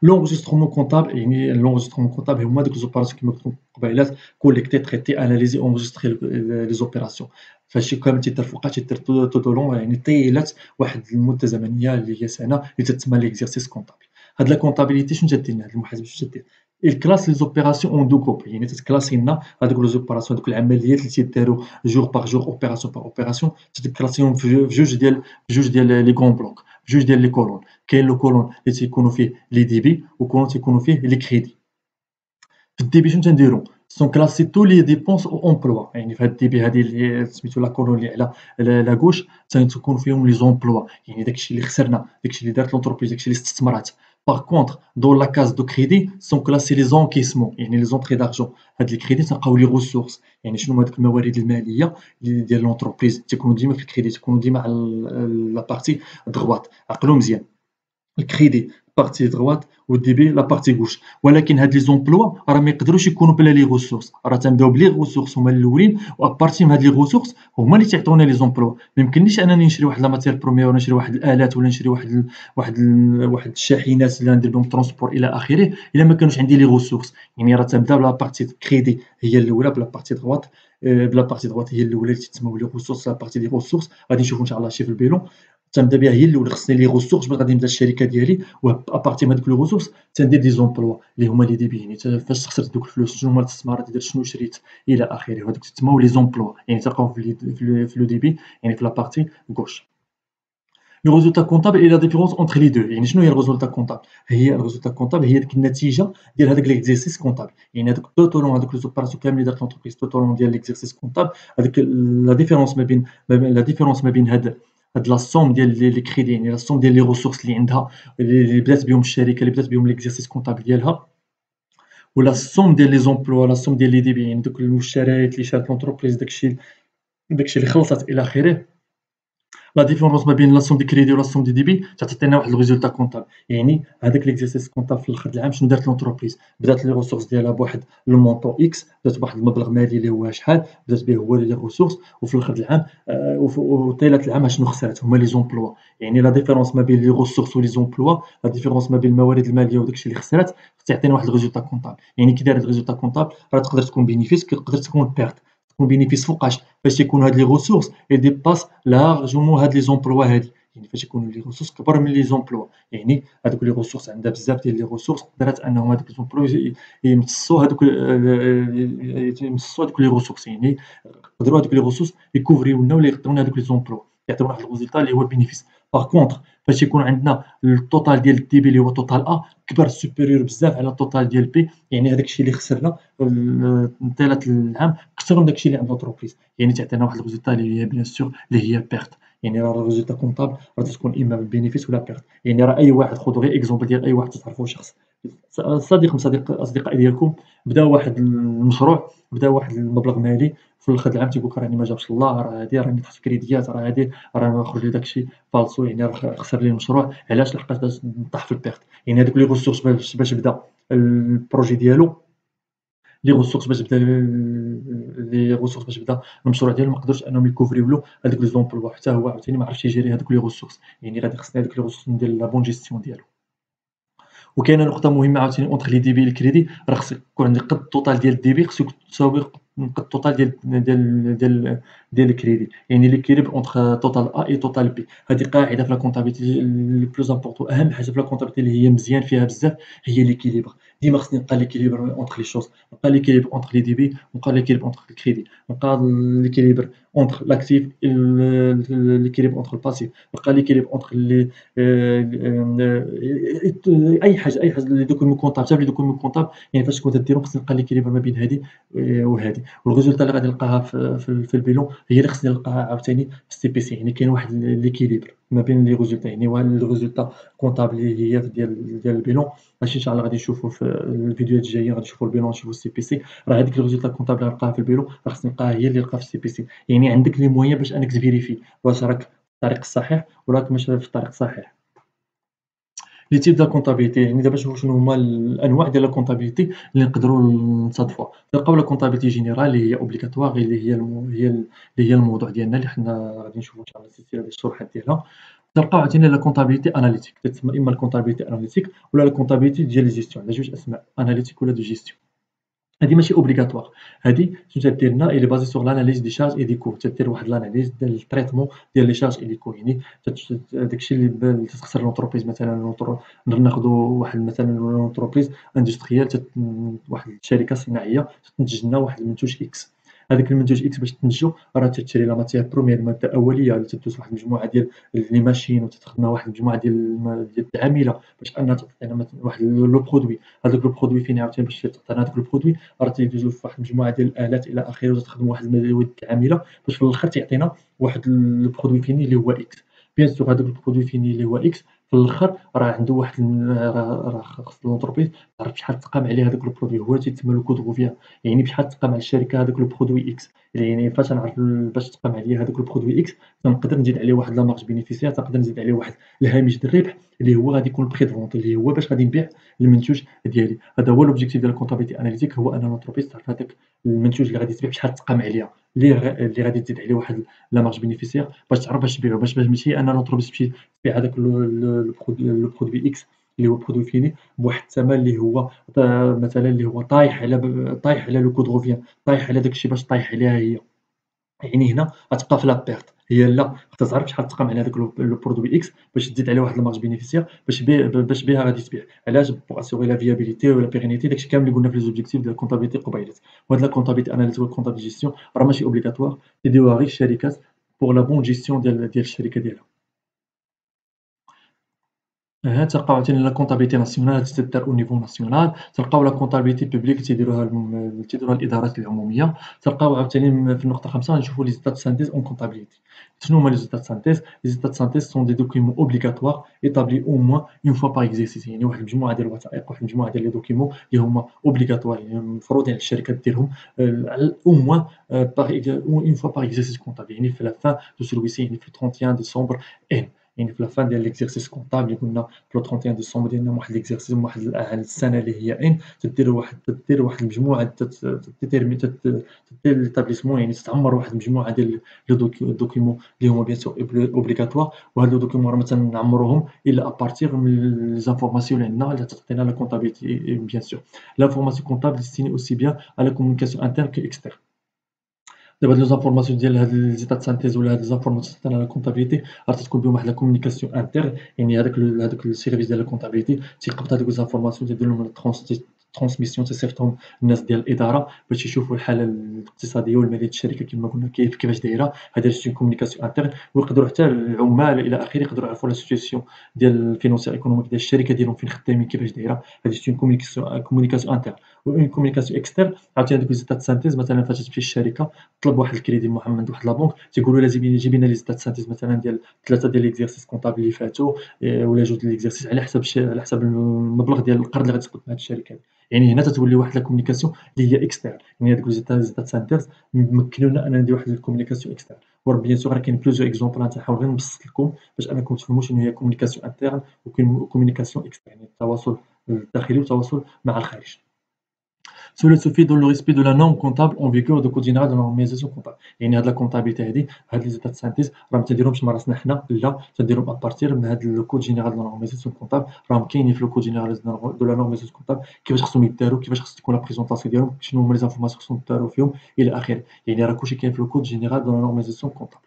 L'enregistrement comptable يعني l'enregistrement comptable هما دوك ليزوبيراسيون كيما قلت لكم قبيلات كوليكتي تريتي اناليزي انجستري لي زوبيراسيون، فهادشي كامل تيدار فوقاش تيدار tout au long يعني طيلات واحد المدة زمنية اللي هي سنة اللي تتسمى ليكزارسيس كونطابل. هاد لا كونطابيليتي شنو تدير لنا هاد المحاسبة شنو تدير؟ il classe les opérations en 2 groupes، يعني تتكلاسي لنا هادوك لي زوبيراسيون هادوك العمليات اللي تيداروا جور باغ جور اوبيراسيون باغ اوبيراسيون تتكلاسيهم في جوج ديال لي كون بلوك، في جوج ديال لي كولون. كاين لو كولون اللي تيكونوا فيه لي ديبي وكولون تيكونوا فيه لي كريدي. في الديبي شنو تنديرو سون كلاسي تو لي ديبونس او امبلوا، يعني في هاد الديبي هادي اللي سميتو لا كولون اللي على لا غوش تكون فيهم لي زومبلوا، يعني داكشي اللي خسرنا، داكشي اللي دارت لونتربريز، داكشي اللي استثمرات Par contre, dans la case de crédit sont classés les encaissements يعني les entrées d'argent. هاد الكريدي تلقاو les ressources يعني شنو هما هادوك الموارد المالية ديال l'entreprise تيكونوا ديما في الكريدي تيكونوا ديما على la partie droite عقلوا مزيان. الكريدي بارتي دغوات والديبي لا بارتي غوش ولكن هاد لي زومبلوا راه ما يقدروش يكونوا بلا لي غوسورس راه تنبداو بلي غوسورس هما الاولين وابارتي من هاد لي غوسورس هما اللي تيعطيونا لي زومبلوا ما يمكنليش انني نشري واحد لا ماتير بروميير ولا نشري واحد الالات ولا نشري واحد الشاحنات اللي ندير بهم ترونسبور الى اخره الا ما كانوش عندي لي غوسورس يعني راه تنبدا بلا بارتي كريدي هي الاولى بلا بارتي دغوات بلا بارتي دغوات هي الاولى اللي تسمى لي غوسورس لا بارتي دي غوسورس غادي نشوفوا ان شاء الله شي في البيلون تنبدا بها هي الاولى خصني لي غوسورس باش غادي نبدا الشركه ديالي وابارتي من هذوك لي غوسورس تندير دي زومبلوا اللي هما لي ديبي يعني فاش خسرت دوك الفلوس شنو هما الاستثمارات درت شنو شريت الى اخره وهذوك تسموا لي زومبلوا يعني تلقاو في لو ديبي يعني في لابارتي غوش لو ريزولتا كونطابل اي لا ديفيرونس اونتر لي دو يعني شنو هي الريزولتا كونطابل هي الريزولتا كونطابل هي ديك النتيجه ديال هذاك ليكزيرسيس كونطابل يعني هذوك توتالون هذوك لي زوبيراسيون كاملين اللي دارت لونتربريز توتالون ديال ليكزيرسيس كونطابل هذيك لا ديفيرونس لا ديفيرونس ما بين هاد لا سوم ديال لي كريدي يعني لا سوم ديال لي ريسورس اللي عندها اللي بدات بهم الشركه اللي بدات بهم ليكزيرسيس كونطابل ديالها ولا السوم ديال لي زومبلوا لا سوم ديال لي ديبي يعني دوك المشتريات اللي شارت لونتربريز داكشي اللي خلصت الى اخره لا ديفيرونس ما بين لا سوم دي كريدي ولا سوم دي ديبي تعطينا واحد الريزولتا كونطابل يعني هذاك ليكزيرسيس كونطابل في الاخر العام شنو دارت لونتربريز بدات لي ريسورس ديالها بواحد لو مونطون اكس بدات بواحد المبلغ مالي اللي هو شحال بدات به هو لي ريسورس وفي الاخر العام وطيله العام شنو خسرت هما لي زومبلوا يعني لا ديفيرونس ما بين لي ريسورس ولي زومبلوا لا ديفيرونس ما بين الموارد الماليه وداكشي اللي خسرت تعطينا واحد الريزولتا كونطابل يعني كي داير الريزولتا كونطابل راه تقدر تكون بينيفيس تقدر تكون بيرت تكون بينيفيس فوقاش فاش يكونوا هاد لي ريسورس ديباس لارجومون هاد لي زومبلوا هادي يعني فاش يكونوا لي ريسورس كبر من لي زومبلوا يعني هادوك لي ريسورس عندها بزاف ديال لي ريسورس قدرات انهم هادوك زومبلوا يمتصوا هادوك يمتصوا هادوك لي ريسورس يعني يقدروا هادوك لي ريسورس يكوفريو لنا ولا يقدروا هادوك لي زومبلوا يعطيونا واحد الريزولتا اللي هو بينيفيس باغ كونطخ فاش يكون عندنا التوتال ديال الدي بي اللي هو توتال ا كبر سوبيريور بزاف على التوتال ديال بي يعني هذاك الشيء اللي خسرنا طيله العام اكثر من داك الشيء اللي عند لونتربريز يعني تعطينا واحد الريزولتا اللي هي بيان سور اللي هي بيرت يعني راه الريزولتا كونطابل راه تكون اما بينيفيس ولا بيرت يعني راه اي واحد خذوا غير اكزومبل ديال اي واحد تعرفوا شخص صديق من اصدقاء ديالكم بدا واحد المشروع بدا واحد المبلغ مالي في الاخر العام تيقول لك راني ما جابش الله راه هادي راني تحت كريديات راه هادي راه خرج لي داكشي فالسو يعني راه خسر لي المشروع علاش لحقاش طاح في البيرت يعني هذوك لي ريسورس باش بدا البروجي ديالو لي ريسورس باش بدا المشروع ديالو ما قدروش انهم يكوفريو له هذوك لي زومبلوا حتى هو عاوتاني ما عرفش يجيري هذوك لي ريسورس يعني غادي خصني هذوك لي ريسورس ندير لا بون جيستيون ديالو وكاينه نقطه مهمه عاوتاني اونتر لي ديبي الكريدي راه خصك يكون عندك قد التوتال ديال الديبي خصو تساوي قد التوتال ديال الكريدي يعني ليكيليبر اونتر توتال ا اي توتال بي هذه قاعده في لا كونطابيلتي لو بلوز امبورطون اهم حاجه في لا كونطابيلتي اللي هي مزيان فيها بزاف هي ليكيليبر ديما خصني نلقى ليكيليبر اونتر لي شوز نلقى ليكيليبر اونتر لي ديبي نلقى ليكيليبر اونتر الكريدي نلقى ليكيليبر اونتر لاكتيف ليكيليبر اونتر الباسيف نلقى ليكيليبر اونتر لي اي حاجه لي دوكيمون كونطابل حتى لي دوكيمون كونطابل يعني فاش كنت ديرهم خصني نلقى ليكيليبر ما بين هذه وهذه والريزولتا اللي غادي نلقاها في البيلون هي اللي خصني نلقاها عاوتاني في السي بي سي يعني كاين واحد ليكيليبر ما بين لي ريزولتا يعني واحد الريزولتا كونطابل اللي هي ديال البيلون ماشي ان شاء الله غادي نشوفوا في الفيديوهات الجايه غادي نشوفوا البيلون نشوفوا السي بي سي راه هذيك الريزولتا كونطابل اللي غنلقاها في البيلون راه خصني نلقاها هي اللي نلقاها في السي بي سي يعني عندك لي مويان باش انك تفيريفي واش راك في الطريق الصحيح ولا راك ماشي في الطريق الصحيح لي تيب د الكونطابيلتي يعني دابا شوفوا شنو هما الانواع ديال الكونطابيلتي اللي نقدروا نصادفوها تلقاو لا كونطابيلتي جينيرال اللي هي اوبليغاتوار اللي هي اللي هي الموضوع ديالنا اللي حنا غادي نشوفوا ان شاء الله السلسله ديال الشروحات ديالها تلقاو عاوتاني لا كونطابيلتي اناليتيك تسمى اما الكونطابيلتي اناليتيك ولا لا كونطابيلتي ديال الجيستيون عندها جوج اسماء اناليتيك ولا دو جيستيون هادي ماشي اوبليغاتوار هادي شنو تدير لنا اللي بازي سور لاناليز دي شارج اي دي كو تدير واحد لاناليز ديال التريتمون ديال لي شارج اي دي كو يعني داكشي اللي تخسر لونتربريز مثلا ناخذوا واحد مثلا لونتربريز اندستريال واحد الشركه صناعيه تنتج لنا واحد المنتوج اكس هذاك المنتوج اكس باش تنتجو راه تشري لا ماتيير بروميير الماده الاوليه اللي تدوز واحد المجموعه ديال لي ماشين وتخدمها واحد المجموعه ديال العامله باش انها تعطينا واحد لو برودوي هذاك لو برودوي فين عاوتاني باش تعطينا هذاك البرودوي راه تيدوزو فواحد المجموعه ديال الالات الى اخره وتخدموا واحد المواد العامله باش في الاخر تعطينا واحد البرودوي فيني اللي هو اكس بيان سور هذاك البرودوي فيني اللي هو اكس في الآخر راه عنده واحد راه خاص لونتربريز تعرف بشحال تقام عليه هذاك البرودوي، هو تيتسمى له كود غوفيان، يعني بشحال تقام على الشركة هذاك البرودوي إكس، يعني فاش نعرف باش تقام عليا هذاك البرودوي إكس تنقدر نزيد عليه واحد لا مارج بينيفيسيير، تنقدر نزيد عليه واحد الهامش د الربح اللي هو غادي يكون الprix de vente اللي هو باش غادي نبيع المنتوج ديالي. هذا هو l'objectif ديال الcontabilité analytique، هو أن لونتربريز تعرف هذاك المنتوج اللي غادي تبيع بشحال تقام عليه، اللي غادي تزيد عليه واحد لا مارج بينيفيسيير باش تعرف باش تبيعو، باش ماشي أن لونتربريز تمشي تبيع هذاك البرودوي إكس اللي هو برودوي فيني بواحد الثمن اللي هو مثلًا اللي هو طايح على لو كود غوفيان، طايح على داك الشي باش طايح عليها هي. يعني هنا غتبقى في لا بيرت، هي لا خاصها تعرف شحال تقام على هذاك لو برودوي إكس باش تزيد عليه واحد المارج بينيفيسيير باش بها غادي تبيع، علاش pour assurer la viabilité و la pérennité داكشي كامل اللي قلنا في les objectifs ديال الكونطابيليتي قبيلات. وهاد لا كونطابيليتي أناليز والكونطابيلتي جيستيون راه ماشي obligatoire كيديروها غير الشركات pour la bonne gestion ديال الشركة ديالها. تلقاو عاوتاني لا كونطابيلتي ناسيونال تدار au niveau national، تلقاو لا كونطابيلتي بوبليك تيديروها الإدارات العمومية، تلقاو عاوتاني في النقطة 5 نشوفو les états de synthèse en comptabilité. شنو هما les états de synthèse؟ Les états de synthèse sont des documents obligatoires établis au moins une fois par exercice، يعني واحد المجموعة ديال الوثائق، واحد المجموعة ديال les documents اللي هما obligatoire يعني مفروض على الشركات ديرهم على au moins par une fois par exercice comptable، يعني في la fin de celui-ci يعني في le 31 décembre N، يعني في la fin ديال l'exercice comptable اللي قلنا في لو 31 ديسمبر ديالنا واحد ليكزارسيس من واحد السنة اللي هي تدير واحد المجموعة تديتيرمي دير ليتابليسمون يعني تتعمر واحد المجموعة ديال الدوكيومون اللي هما بيان سور اوبليغاتوار، وهاد لو دوكيومون راه ما تنعمروهم إلا أبارتيغ من لي زانفورماسيون اللي عندنا اللي تعطينا لا كونطابيلتي بيان سور. لانفورماسيون كونطابل ديستيني أوسي بيان à la communication interne que externe. دابا هاد لي زانفورماسيون ديال هاد لي زيتا د سانتيز ولا هاد لي زانفورماسيون تاع لا كونطابيليتي راه تتكون بهم واحد لا كومونيكاسيون انترن، يعني هذاك السيرفيس ديال لا كونطابيليتي تيقبض هادوك لي زانفورماسيون تيدير لهم ترانسميسيون تيصيفطهم للناس ديال الإدارة باش يشوفوا الحالة الاقتصادية والمالية د الشركة كيما قلنا كيفاش دايرة، هذا سيت كومونيكاسيون انترن، ويقدروا حتى العمال إلى آخره يقدروا يعرفوا لا سيتوياسيون ديال الفينونسيير ايكونوميك ديال الشركة ديالهم فين خدامين كيفاش دايرة، هذه سيت كومونيكاسيون انترن. وأون كومونيكاسيون اكسترن عاوتاني هادوك لي زيتا د سانتيز مثلا فاش تمشي الشركة طلب واحد الكريدي من عند واحد لابونك تيقولوا لها جيب لنا لي زيتا د سانتيز مثلا ديال 3 ديال ليكزارسيس كونطابل اللي فاتوا ولا 2 ديال ليكزارسيس على حسب المبلغ ديال القرض اللي غادي تقد مع هاد الشركة، يعني هنا تتولي واحد لا كومونيكاسيون اللي هي اكسترن، يعني هادوك زيتا د سانتيز يمكنونا أننا نديرو واحد الكومونيكاسيون اكسترن. بيان سور راه كاين بليزيور اكزومبل غنحاول غير نبسط لكم باش أنكم تفهموا شنو هي كومونيكاسيون انترن وكومونيكاسيون اكسترن، يعني التواصل الداخلي والتواصل مع الخارج. Cela se fait dans le respect de la norme comptable en vigueur de code général de normalisation comptable. يعني هاد لا كونطابيلتي هادي هاد لي زيتا د سانتيز راه ما تنديرهمش مع راسنا حنا، لا تنديرهم ابارتير من هاد لو كود جينيرال دو نورماليزاسيون كونتابل، راهم كاينين في لو كود جينيرال دو لا نورماليزاسيون كونتابل كيفاش خصهم يداروا، كيفاش خص تكون لا بريزونطاسيون ديالهم، شنو هما لي زانفورماسيون خصهم يداروا فيهم إلى آخره، يعني راه كلشي كاين في لو كود جينيرال دو نورماليزاسيون كونتابل.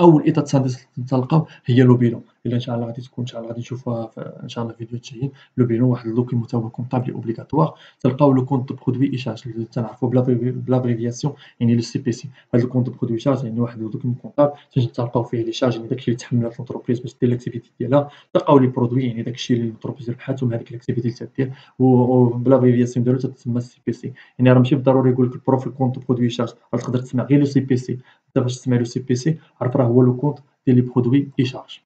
أول إيطا تسانتيز تلقاو هي لو بيلون، إلا إن شاء الله غادي تكون إن شاء الله غادي نشوفوها إن شاء الله في فيديوهات جايين. لو بيلون واحد الدوكيمون تا هو كونطابل أوبليغاتوار، تلقاو لو كونط دو برودوي إيشارج اللي تنعرفو بلابريفياسيون يعني لو سي بي سي. هاد لو كونط دو برودوي إيشارج يعني واحد الدوكيمون كونطابل تلقاو فيه لي شارج يعني داكشي اللي تحملات لونتربريز باش دير لاكتيفيتي ديالها، تلقاو لي برودوي يعني داكشي اللي لونتربريز ربحاتو من هاديك لاكتيفيتي اللي تدير بلابريفياسيون ديالو تتسمى سي بي سي. يعني راه ماشي بالضروري يقول لك البروف الكونط دو برودوي إيشارج، راه تقدر تسمع غير لو سي بي سي، أنت باش تسمع لو سي بي سي عرف راه هو لو كونط ديال لي برودوي إيشارج.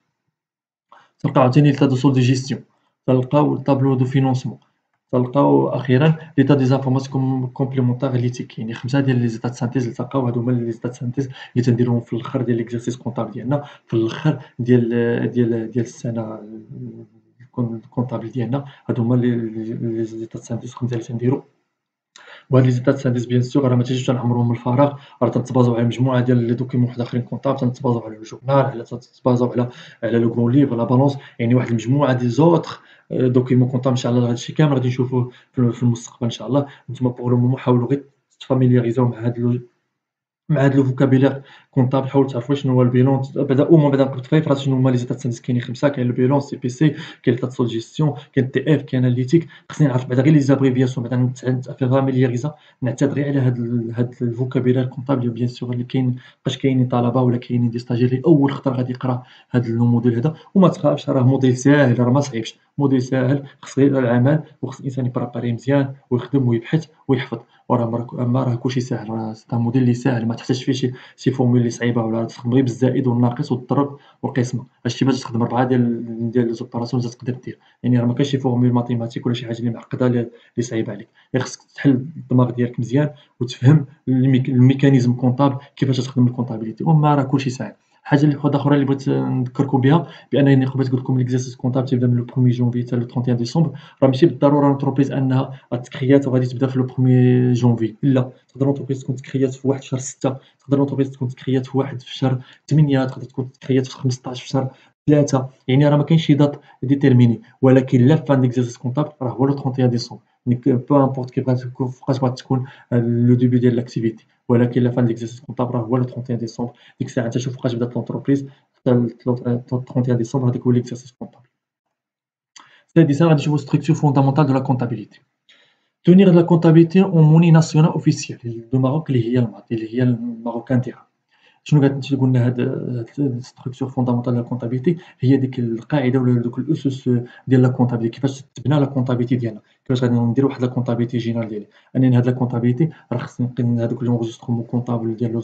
تلقاو عاوتاني l'état de solde de gestion، تلقاو الtableau de financement، تلقاو أخيرا l'état des informations complémentaires et l'éthique، يعني 5 ديال لي زيتا د سانتيز اللي تلقاو هادو هما لي زيتا د سانتيز اللي تنديروهم في الآخر ديال l'exercice comptable ديالنا، في الآخر ديال السنة الكونطابل ديالنا، هادو هما لي زيتا د سانتيز 5 اللي تنديرو. وهاد لي زيتا د سانتيز بيان سور راه ما تجيوش تنعمروهم من الفراغ، راه تنتبازاو على مجموعة ديال لي دوكيمون وحداخرين كونطابل، تنتبازاو على لو جورنال، تنتبازاو على لو غون ليفر، لا بالونس، يعني واحد المجموعة دي زوطخ دوكيمون كونطابل. إن شاء الله هادشي كامل غادي نشوفوه في المستقبل إن شاء الله. نتوما بوغ لو مومون حاولوا غير تفاميلياريزاو مع هاد لو فوكابيلير كونطابل، حاولوا تعرفوا شنو هو البيلون بعدا او موان بعدا نقدروا تفايف راه شنو هما لي زيتا سانتيز كاينين 5، كاين لو بيلون، سي بي سي، كاين ليطا دو جيستيون، كاين تي اف، كاين اناليتيك. خصني نعرف بعدا غير لي زابريفياسيون بعدا نفاميلياريزا نعتاد غير على هاد الفوكابيلير كونطابل بيان سور اللي كاين مابقاش كاينين طلبة ولا كاينين دي ستاجير اللي أول خطرة غادي يقرا هاد لو موديل هذا. وما تخافش راه موديل ساهل، راه ما صعيبش، موديل ساهل خص غير العمل وخص الإنسان يبريباريه مزيان ويخدم ويبحث ويحفظ. أما راه كلشي ساهل، راه سي ان موديل اللي ساهل ما تحتاجش فيه شي فورمول اللي صعيبة ولا تخدم غير بالزائد والناقص والضرب والقسمة، هادشي باش تخدم 4 ديال لي زوبيراسيون تقدر دير، يعني راه مكانش شي فورمول ماتيماتيك ولا شي حاجة اللي معقدة اللي صعيبة عليك، غير خصك تحل الدماغ ديالك مزيان وتفهم الميكانيزم كونطابل كيفاش تخدم الكونطابيليتي، وأما راه كلشي ساهل. حاجة اللي وحدة أخرى اللي بغيت نذكركم بها بأنني قبيل قلت لكم ليكزارسيس كونطابل تيبدا من لو 1er جونفي حتى لو 31 ديسمبر، راه ماشي بالضرورة لونتربريز أنها غتكريات وغادي تبدا في لو 1er جونفي، لا، تقدر لونتربريز تكون تكريات في واحد في شهر 6، تقدر لونتربريز تكون تكريات في واحد في شهر 8، تقدر تكون تكريات في 15 في شهر 3، يعني راه ما كاينش شي دات ديتيرميني، ولكن لا فان ليكزارسيس كونطابل راه هو لو 31 ديسمبر، دونك بو امبورط فوقاش بغات تكون لو ديبي ديال لاكتيفيتي، ولكن لا فان ليكزارسيس كونطابل راه هو لو 31 ديسمبر، ديك الساعة أنت شوف فوقاش بدات لونتربريز حتى ل 31 ديسمبر هذاك هو ليكزارسيس كونطابل. سادسا غادي نشوفو ستركتور فوندامونتال دو لا كونطابيليتي. Tenir la comptabilité en monnaie nationale officielle دو ماروك اللي هي الماط اللي هي الماروكان ديرهم. شنو قلنا هاد ستركتور فوندامونتال لا كونتابيليتي هي ديك القاعده ولا دوك الاسس ديال لا كونتابيليتي، كيفاش تبنى لا كونتابيليتي ديالنا، كيفاش غادي نديرو واحد لا كونتابيليتي جينيرال ديالي، انني هاد لا كونتابيليتي راه خصني نقي هادوك لونجسترومون كونطابل ديال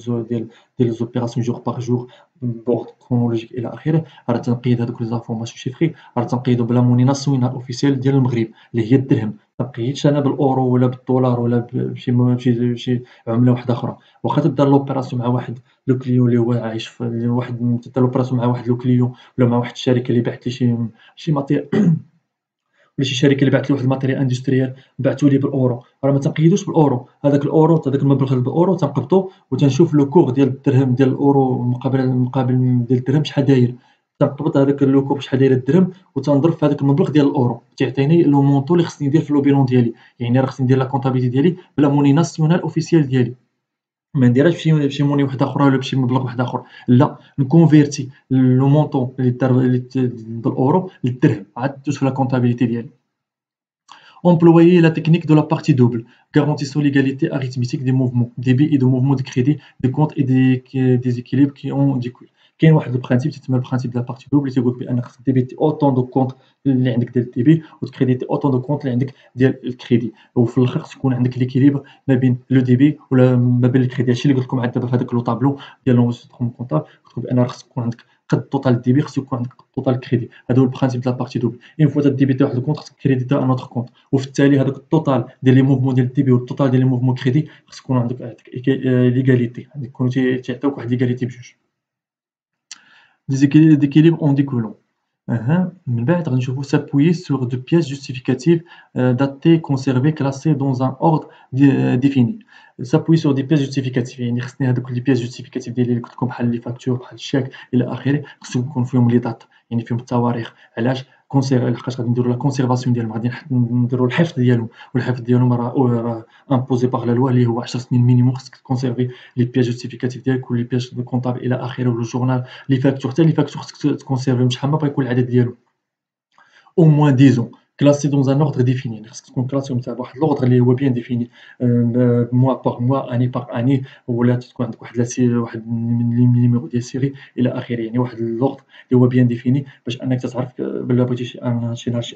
لي زوبيراسيون جور باغ جور بوغد كرونولوجيك الى اخره، راه تنقيد هادوك لي زانفورماسيون شيفري، راه تنقيدو بلا موني ناسيونال اوفيسيال ديال المغرب اللي هي الدرهم، ما تنقيدش انا بالاورو ولا بالدولار ولا بشي عمله واحده اخرى، واخا تبدا لوبيراسيون مع واحد لو كليون اللي هو عايش في واحد تبدا لوبيراسيون مع واحد لو كليون ولا مع واحد الشركة اللي باعت لي شي ماتير ولا شي شركة اللي باعت لي واحد الماتيريال اندستريال باعتو ليه بالأورو، راه ما تنقيدوش بالأورو، هذاك الأورو هذاك المبلغ بالأورو تنقبضو وتنشوف لو كور ديال الدرهم ديال الأورو مقابل ديال الدرهم شحال داير، تنقبض هذاك لو كور شحال داير الدرهم وتنضرب في هذاك المبلغ ديال الأورو، تيعطيني لو مونطو اللي خصني ندير في لو بيلون ديالي، يعني راه خصني ندير لا كونطابيليتي ديالي بلا موني ناسيونال اوفيسيال ديالي. ما نديرهاش بشي موني واحد آخر ولا بشي مبلغ واحد آخر، لا نكونفيرتي لو مونطون اللي دار بالأورو للدرهم، عاد دوز في لا كونطابيليتي ديالي. Employer la technique de la partie double, garantissant l'égalité arithmétique des mouvements, débit et de mouvements de crédit, des comptes et des équilibres qui en découlent. كاين واحد البرانسيب تسمى البرانسيب ديال لابارتي دوبل اللي تيقول لك بان خصك ديبيتي اوتون دو كونت اللي عندك ديال الديبي وتكريديتي اوتون دو كونت اللي عندك ديال الكريدي، وفي الاخر خص يكون عندك ليكيليبر ما بين لو ديبي ولا ما بين الكريدي. هادشي اللي قلت لكم عاد دابا في هذاك لو طابلو ديال لونجسترومون كونطابل، قلت لكم بان خص يكون عندك قد التوتال الديبي خص يكون عندك التوتال الكريدي، هذا هو البرانسيب ديال لابارتي دوبل. اون فوا تديبيتي واحد الكونت خصك تكريديتي ان اوتر كونت، وفي التالي هذاك التوتال ديال لي موفمون ديال الديبي والتوتال ديال لي موفمون كريدي خص يكون عندك ليغاليتي، يكونوا تيعطيوك واحد ليغاليتي بجوج. d'équilibre en découlant. من بعد غادي نشوفو s'appuyer sur de pièces justificatives datées, conservées, classées dans un ordre défini. s'appuyer sur des pièces justificatives يعني خصني هادوك لي pièces justificatives ديالي اللي قلت لكم بحال لي فاكتور بحال الشيك إلى آخره خصو يكون فيهم لي دات، يعني فيهم التواريخ. علاش؟ لحقاش غادي نديرو لا كونسيرفاسيون ديالهم، غادي نديرو الحفظ ديالهم، والحفظ ديالهم راه امبوزي باغ لا لوا اللي هو 10 سنين مينيموم خصك تكونسيرفي لي بياس جوستيفيكاتيف ديالك ولي بياس دو كونطابل إلى آخره، ولو جورنال لي فاكتور، حتى لي فاكتور خصك تكونسيرفيهم شحال ما بغا يكون العدد ديالهم. au moins 10 ans classés dans un ordre défini، يعني خصك تكون كلاسيهم تاع واحد لوردر اللي هو بيان ديفيني موا باغ موا اني باغ اني، ولا تكون عندك واحد واحد نيميرو ديال سيري الى اخره، يعني واحد لوردر اللي هو بيان ديفيني باش انك تعرف بلا بغيتي شي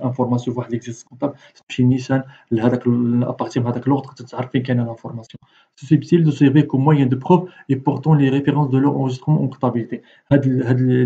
انفورماسيون في واحد ليكزيست كونطابل تمشي نيشان لهذاك ابارتي من هذاك لوردر تعرف فين كاينه لانفورماسيون. susceptible de servir comme moyen de preuve et portant les références de leur enregistrement en comptabilité. هاد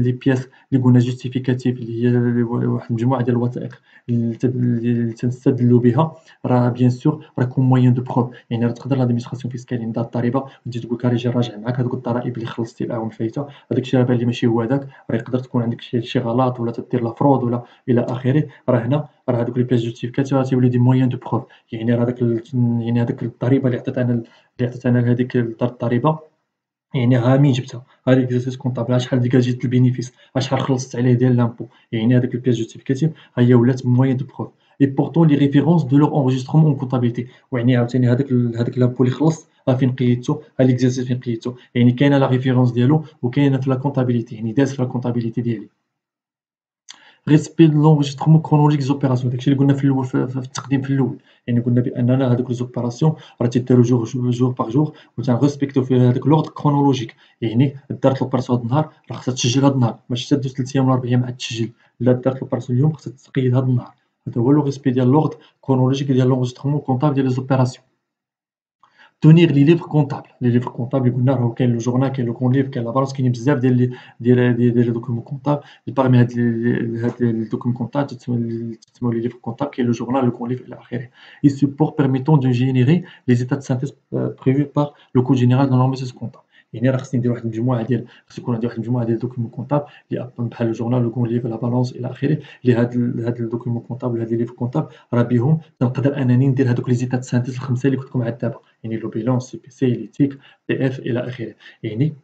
لي بياس اللي قلنا جوستيفيكاتيف اللي هي واحد المجموعه ديال الوثائق اللي تنستدلوا بها، راه بيان سور راه كوم موين دو بروف، يعني راه تقدر لادمينستراسيون فيسكال يعني الضريبه تجي تقول لك راه جا راجع معاك هذوك الضرائب اللي خلصتي الاعوام الفايته، هذاك الشيء راه بان لي ماشي هو هذاك، راه يقدر تكون عندك شي غلط ولا تدير لا فرود ولا الى اخره، راه هنا راه هذوك لي بياس جوستيفيكاتيف راه تيولي دي موين دو بروف، يعني راه هذاك الضريبه اللي عطات انا لهذيك الضريبه، يعني ها منين جبتها، ها ليكزارسيس كونطابل، ها شحال ديجاجيت البينيفيس، ها شحال خلصت عليه ديال لامبو، يعني هذاك البياس جوستيفيكاتيف ها هي ولات موين دو بروف اي بورتون لي ريفيرونس دو لور انجسترومون اون كونطابيليتي، ويعني عاوتاني هذاك لامبو اللي خلصت ها فين قيدتو، ها ليكزارسيس فين قيدتو، يعني كاينه لا ريفيرونس ديالو وكاينه في لا كونطابيليتي، يعني داز في لا كونطابيليتي ديالي. ريسبي دو لونجسترومون كرونولوجيك زوبيراسيون، داكشي اللي قلنا في الاول في التقديم في الاول، يعني قلنا باننا هذوك لي زوبيراسيون راه تيداروا جور باغ جور وتنريسبكتو في هذاك لوردر كرونولوجيك، يعني دارت لوبيراسيون هذا النهار راه خصها تسجل هذا النهار، ماشي حتى دوز 3 ايام ولا 4 ايام عاد تسجل، لا دارت لوبيراسيون اليوم خصها تقيد هذا النهار، هذا هو لو ريسبي ديال لوردر كرونولوجيك ديال لونجسترومون كونطابل ديال لي زوبيراسيون. تونيغ لي ليفغ كونطابل، لي ليفغ كونطابل قلنا راهو كاين لو جورنال، كاين لو كون ليف، كاين لا بالانس، كاينين بزاف ديال لي دوكيومون كونطابل. parmi هاد لي دوكيومون كونطابل تسموا لي ليفغ كونطابل، كاين لو جورنال، لو كون ليف إلى آخره. Ils supportent permettant de générer les états de synthèse prévus par le code général dans l'enregistrement comptable. يعني راه خصني ندير واحد المجموعة ديال، خص يكون عندي واحد المجموعة ديال دوكيومون كونطابل اللي بحال لو جورنال، لو كون ليف، لا بالانس إلى آخره، اللي هاد الدوكيومون كونطابل، هاد لي ليفغ كونطابل راه بهم تنقدر أنني ندير هادوك لي زيتا د سانتيز ال5 اللي قلت لكم عاد دابا، يعني لو بيلون، سي بي سي، ليتيك، بي اف إلى آخره. يعني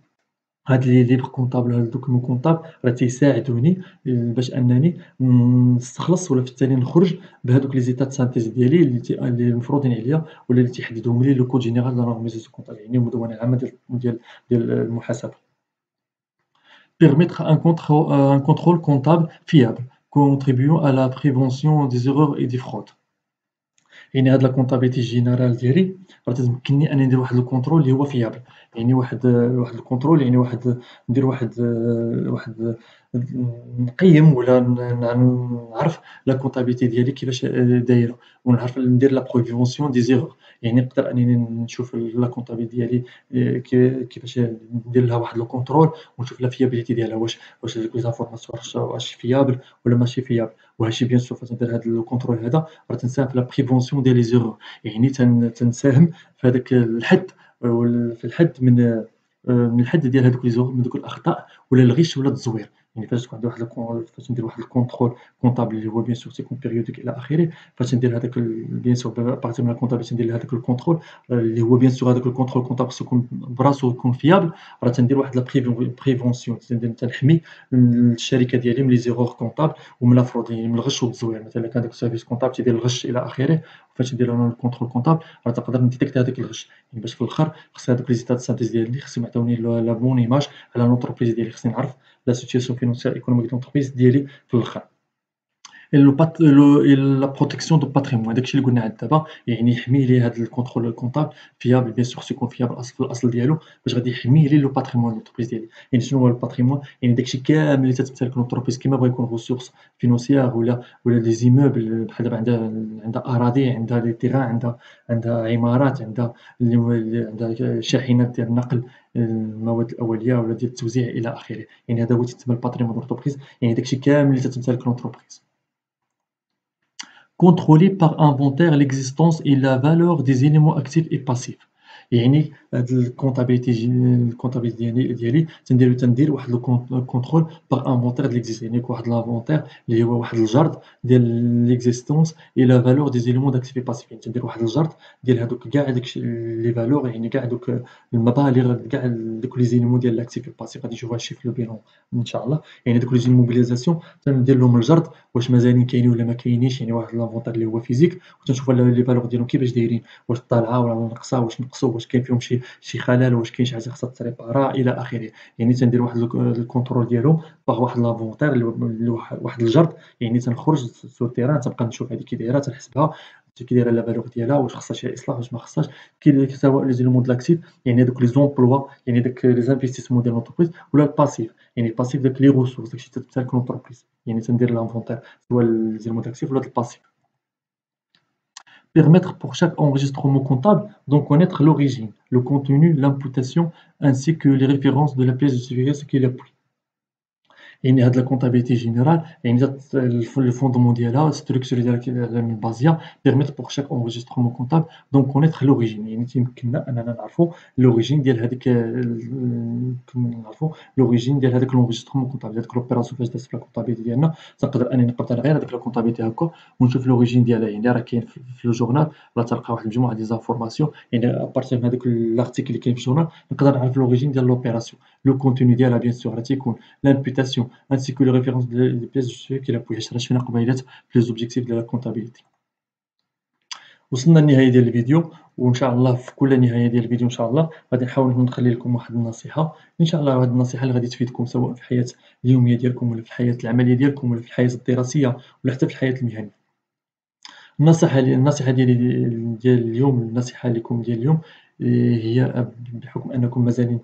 هاد لي ليفغ كونطابل، هاد الدوكيومون كونطابل راه تيساعدوني باش أنني نستخلص ولا في التالي نخرج بهادوك لي زيتا د سانتيز ديالي اللي مفروضين عليا ولا اللي تيحددهم لي لو كود جينيرال دو لونغميزاسيون كونطابل، يعني المدونة العامة ديال المحاسبة. Permettre un contrôle comptable fiable, contribuant à la prévention des erreurs et des fraudes. يعني هاد لا كونطابيلتي جينيرال ديالي راه تتمكنني أنني ندير واحد الكونترول اللي هو فيابل، يعني واحد الكونترول، يعني ندير واحد نقيّم ولا نعرف لا كونطابيلتي ديالي كيفاش دايرة، ونعرف ندير لا prévention des erreurs. يعني نقدر أنني نشوف لا كونطابيلتي ديالي كيفاش ندير لها واحد الكونترول، ونشوف لا فيابيليتي ديالها، واش هادوك لي زانفورماسيون واش فيابل ولا ماشي فيابل. وهادشي بيان سور فاش ندير هاد الكونترول هذا راه تنساهم في لا بريفونسيون ديال لي زيرور، يعني تنساهم في هذاك الحد، في الحد من الحد ديال هذوك لي زيرور، من دوك الأخطاء ولا الغش ولا التزوير. يعني فاش تكون عندي فاش ندير واحد الكونترول كونطابل اللي هو بيان سور تيكون بيريوديك إلى آخره، فاش ندير هذاك بيان سور بارتي من لا كونطابيلتي ندير هذاك الكونترول اللي هو بيان سور هذاك الكونترول كونطابل خصو يكون براسو يكون فيابل. راه تندير واحد لا بريفونسيون، تنحمي الشركة ديالي من لي زيرور كونطابل ومن لا فرود، يعني من الغش والتزوير. مثلا كان داك السيرفيس كونطابل تيدير الغش إلى آخره، فاش ندير أنا الكونترول كونطابل راه تنقدر نديتيكتي هذاك الغش، يعني باش في الآخر خص هذوك لي زيتا د سانتيز ديالي خصهم يعطيوني لا بون ايماج على لونتربريز ديالي، خصني نعرف لا سيتياسيون فينونسيير ايكونوميك د لونتربريز ديالي في الآخر. لا بروتيكسيون دو باتريمون، داكشي اللي قلنا عاد دابا، يعني يحمي لي هاد الكونترول كونطابل فيابل، بيان سور خصو يكون فيابل في الأصل ديالو باش غادي يحمي لي لو باتريمون د لونتربريز ديالي. يعني شنو هو الباتريمون؟ يعني داكشي كامل اللي تتمتلك لونتربريز، كيما بغا يكون ريسورس فينونسيير ولا لي زيموبل، بحال دابا عندها أراضي، عندها لي تيغان، عندها عمارات، عندها شاحنات ديال النقل المواد الأولية ولا ديال التوزيع إلى آخره. يعني هذا هو تيتسمى الباتريمون د لونتربريز، يعني داكشي كامل اللي تتمتلك لونتربريز. Contrôler par inventaire l'existence et la valeur des éléments actifs et passifs. يعني هاد الكونطابيلتي ديالي تندير واحد الكونترول باغ انفونتير د ليكزيست، يعني واحد لافونتير اللي هو واحد الجرد ديال ليكزيستونس اي لا فالور دي زيليمون داكتيف اي باسيف. يعني تندير واحد الجرد ديال هادوك كاع داكشي لي فالور، يعني كاع دوك المبالغ، كاع دوك لي زيليمون ديال لاكتيف اي باسيف. غادي نشوفوا هادشي في لو بيلون ان شاء الله. يعني دوك لي زيموبيليزاسيون تندير لهم الجرد واش مازالين كاينين ولا ما كاينينش، يعني واحد لافونتير اللي هو فيزيك، وتنشوفوا لي فالور ديالهم كيفاش دايرين، واش طالعه ولا ناقصه، واش نقصوا، واش كاين فيهم شي خلل، واش كاين شي حاجة خاصها تريبارا إلى آخره. يعني تندير واحد الكونترول ديالهم باغ واحد لافونتير اللي واحد الجرد، يعني تنخرج سور التيران تنبقى نشوف هذه كي دايرة، تنحسبها كي دايرة لا فالور ديالها، واش خاصها شي إصلاح واش ما خاصهاش. سواء لي زيليمون د لاكتيف، يعني هادوك لي زومبلوا، يعني داك لي زانفيستيسمون ديال لونتربريز، ولا الباسيف، يعني الباسيف داك لي ريسورس داكشي تتمتلك لونتربريز. يعني تندير لانفونتير سوا لي زيليمون د لاكتيف ولا د الباسيف. Permettre pour chaque enregistrement comptable d'en connaître l'origine, le contenu, l'imputation ainsi que les références de la pièce justificative qu'il appuie. يعني هاد لا كونطابيلتي جينيرال، يعني الفوندمون ديالها، الستركتور ديالها من بازيا بيرميت بوغ شاك انغيسترومون كونطابل دونك كونيتر لوريجين. يعني تيمكننا اننا نعرفوا لوريجين ديال هذيك نعرفوا لوريجين ديال هذاك لونغيسترومون كونطابل، هذيك لوبيراسيون فاش دازت في لا كونطابيلتي ديالنا. تنقدر انني نقدر غير هذيك لا كونطابيلتي هكا ونشوف لوريجين ديالها، يعني راه كاين في لو جورنال راه تلقى واحد المجموعه ديال زانفورماسيون، يعني ابارتيغ من هذاك لارتيكل اللي كاين في الجورنال نقدر نعرف لوريجين ديال لوبيراسيون. لو كونتوني ديالها بيان سور راه تيكون l'imputation ainsi que les références des pièces justifiées qu'il appuie. حنا شفنا قبيلات في لي زوبجيكتيف ديال لا كونطابيلتي. وصلنا للنهاية ديال الفيديو، وإن شاء الله في كل نهاية ديال الفيديو إن شاء الله غادي نحاول نخلي لكم واحد النصيحة إن شاء الله، هاد النصيحة اللي غادي تفيدكم سواء في الحياة اليومية ديالكم ولا في الحياة العملية ديالكم ولا في الحياة الدراسية ولا حتى في الحياة المهنية. النصيحة ديالي ديال اليوم، النصيحة لكم ديال اليوم هي بحكم أنكم مازالين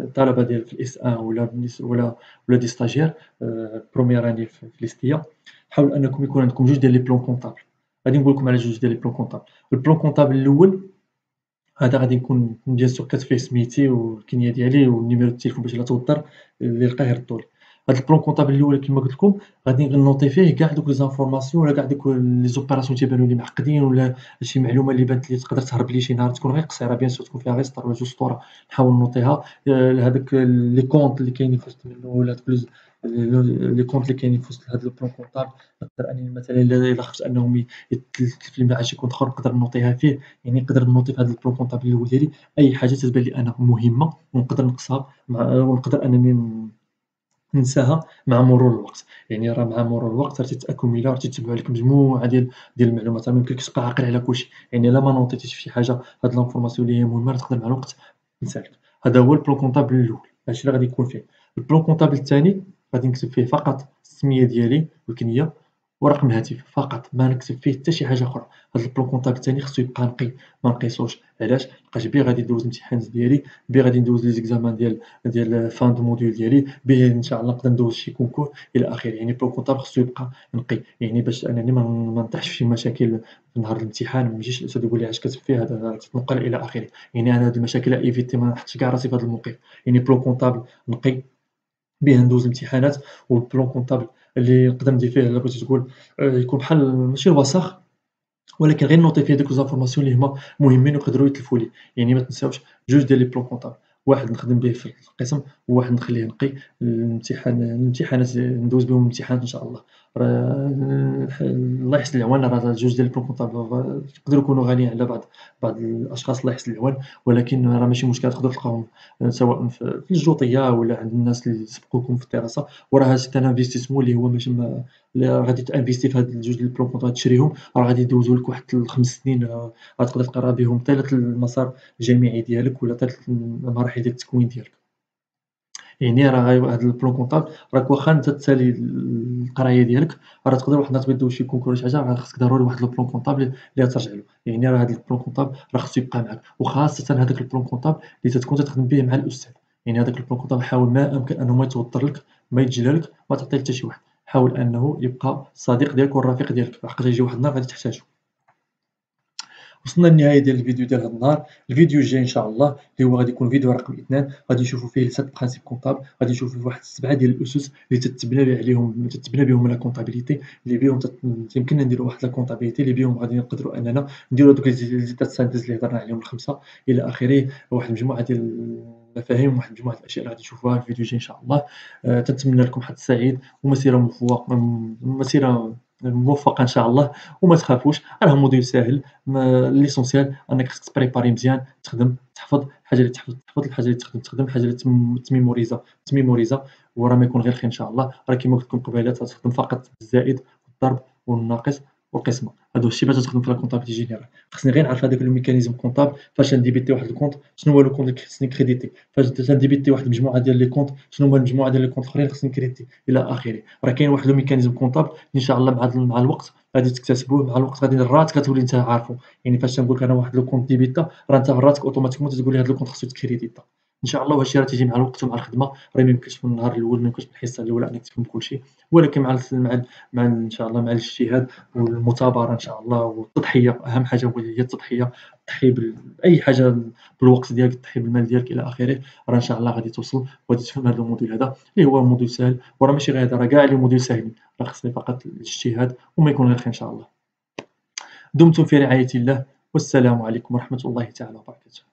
الطلبة ديال في الS1 ولا دي ستاجير بروميير اني في ليستيا، حاولوا أنكم يكون عندكم جوج ديال لي بلون كونطابل. غادي نقول لكم على جوج ديال لي بلان كونطابل. البلان كونطابل الأول هذا غادي نكون بيان سور كتبت فيه سميتي والكنية ديالي والنيميرو التليفون باش إلا توضر اللي لقاه يردو لي. هاد البلان كونطابل الأول كيما قلت لكم غادي نوطي فيه كاع دوك لي زانفورماسيون ولا كاع دوك لي زوبيراسيون تيبانو لي معقدين ولا شي معلومة اللي بانت لي تقدر تهرب لي شي نهار تكون غير قصيرة بيان سور تكون فيها غير سطر ولا جوج سطور نحاول نوطيها. هادوك لي كونط اللي كاينين في وسط منو ولا دوك لي كونط اللي كاينين في وسط هاد البلان كونطابل نقدر أنني مثلًا إلا خفت أنهم يتلف لي مع شي كونط آخر نقدر نوطيها فيه. يعني نقدر نوطي في هاد البلان كونطابل الأول ديالي أي حاجة تتبان لي أنا مهمة ونقدر نقصها ونقدر أنني ننساها مع مرور الوقت. يعني راه مع مرور الوقت راه تتأكوميلا راه تيتبعوا عليك مجموعة ديال المعلومات، راه ميمكنلكش تبقى عاقل على كلشي. يعني إلا ما نوطيتيش في شي حاجة هاد لانفورماسيون اللي هي مهمة راه تقدر مع الوقت تنسالك. هذا هو البلان كونطابل الأول، هادشي اللي غادي يكون فيه. البلان كونطابل الثاني غادي نكتب فيه فقط السمية ديالي والكنية ورقم هاتف فقط، ما نكتب فيه حتى شي حاجة أخرى. هاد البلان كونطابل الثاني خصو يبقى نقي ما نقيسوش. علاش؟ لحقاش بيه غادي ندوز الامتحانات ديالي، بيه غادي ندوز لي زيكزامان ديال فان دو موديول ديالي، به إن شاء الله نقدر ندوز شي كونكور إلى آخره. يعني بلان كونطابل خصو يبقى نقي، يعني باش أنني ما نطيحش في شي مشاكل في نهار الامتحان، ما يجيش الأستاذ يقول لي اش كتب فيه هذا تتنقل إلى آخره. يعني أنا هاد المشاكل إيفيتي ما نحطش كاع راسي في هاد الموقف. يعني بلان كونطابل نقي بيه ندوز الامتحانات، والبلان كونطابل اللي نقدر ندير فيه إلا بغيتي تقول يكون بحال ماشي الوسخ ولكن غير نوطي فيه دوك زانفورماسيون اللي هما مهمين ويقدروا يتلفوا لي. يعني ما تنساوش جوج ديال لي بلان كونطابل، واحد نخدم به في القسم وواحد نخليه نقي الامتحانات ندوز بهم الامتحانات إن شاء الله. راه الله يحسن العوان راه جوج ديال لي بلان كونطابل يقدروا يكونوا غاليين على بعض الأشخاص الله يحسن العوان، ولكن راه ماشي مشكل تقدروا تلقاوهم سواء في الجوطية ولا عند الناس اللي سبقوكم في الدراسة. وراه هاد سيت ان انفستيسمون اللي هو ماشي اللي غادي تانفيستي في هاد الجوج ديال البلان كونطابل تشريهم راه غادي يدوزوا لك واحد 5 سنين. غتقدر تقرا بهم طيلة المسار الجامعي ديالك ولا طيلة المراحل ديال التكوين ديالك. يعني راه هاد البلان كونطابل راك واخا نتا تسالي القراية ديالك راه تقدر واحد النهار تبغي دوز شي كونكور ولا شي حاجة راه خاصك ضروري واحد البلان كونطابل اللي غترجع له. يعني راه هاد البلان كونطابل راه خصو يبقى معاك، وخاصة هذاك البلان كونطابل اللي تتكون تخدم به مع الأستاذ. يعني هذاك البلان كونطابل حاول ما أمكن أنه ما يتوضر لك، ما يتجلى لك، ما تعطيه لحتى شي واحد. حاول أنه يبقى الصديق ديالك والرفيق ديالك، لحقاش غيجي واحد النهار غادي تحتاجو. وصلنا للنهاية ديال الفيديو ديال هاد النهار. الفيديو الجاي إن شاء الله اللي هو غادي يكون فيديو رقم 2 غادي نشوفوا فيه 7 برانسيب كونطابل، غادي نشوفوا فيه واحد 7 ديال الأسس اللي تتبنى بهم لا كونطابيليتي، اللي بهم يمكننا نديروا واحد لا كونطابيليتي اللي بهم غادي نقدروا أننا نديروا هادوك لي زيتات سانتيز اللي هضرنا عليهم ال5 إلى آخره. واحد المجموعة ديال المفاهيم وواحد المجموعة ديال الأشياء اللي غادي نشوفوها في الفيديو الجاي إن شاء الله. تنتمنى لكم حظ سعيد ومسيرة موفقة إن شاء الله. وما تخافوش راه موديل ساهل. ليسونسيال أنك خصك تبريباري مزيان، تخدم، تحفظ، الحاجة اللي تحفظ تحفظ، الحاجة اللي تخدم، الحاجة اللي تميموريزا وراه ما يكون غير خير إن شاء الله. راه كيما قلت لكم قبيلة تخدم فقط بالزائد والضرب والناقص والقسمة، هادو الشي باش تخدم في لا كونطابيلتي جينيرال. خصني غير نعرف هذاك لو ميكانيزم كونطابل فاش نديبيتي واحد الكونط شنو هو لو كونط اللي خصني نكريديتي، فاش تنديبيتي واحد المجموعة ديال لي كونط شنو هما المجموعة ديال لي كونط الآخرين خصني نكريديتي إلى آخره. راه كاين واحد لو ميكانيزم كونطابل إن شاء الله مع الوقت غادي تكتسبوه، مع الوقت غادي راسك غتولي نتا عارفو. يعني فاش تنقول لك أنا واحد لو كونط ديبيتا راه نتا راسك أوتوماتيكمون تتقول لي هاد لو كونط خصو يتكريديتا. إن شاء الله وهاد الشي راه تيجي مع الوقت ومع الخدمة. راه ميمكنش من النهار الأول، ميمكنش من الحصة الأولى أنك تفهم كلشي، ولكن مع إن شاء الله مع الاجتهاد والمثابرة إن شاء الله والتضحية. أهم حاجة هي التضحية، تضحي بأي حاجة، بالوقت ديالك، تضحي بالمال ديالك إلى آخره. راه إن شاء الله غادي توصل وغادي تفهم هذا الموديل هذا اللي هو موديل ساهل. وراه ماشي غير هذا، راه كاع لي موديل ساهلين، راه خصني فقط الاجتهاد وما يكون غير خير إن شاء الله. دمتم في رعاية الله، والسلام عليكم ورحمة الله تعالى وبركاته.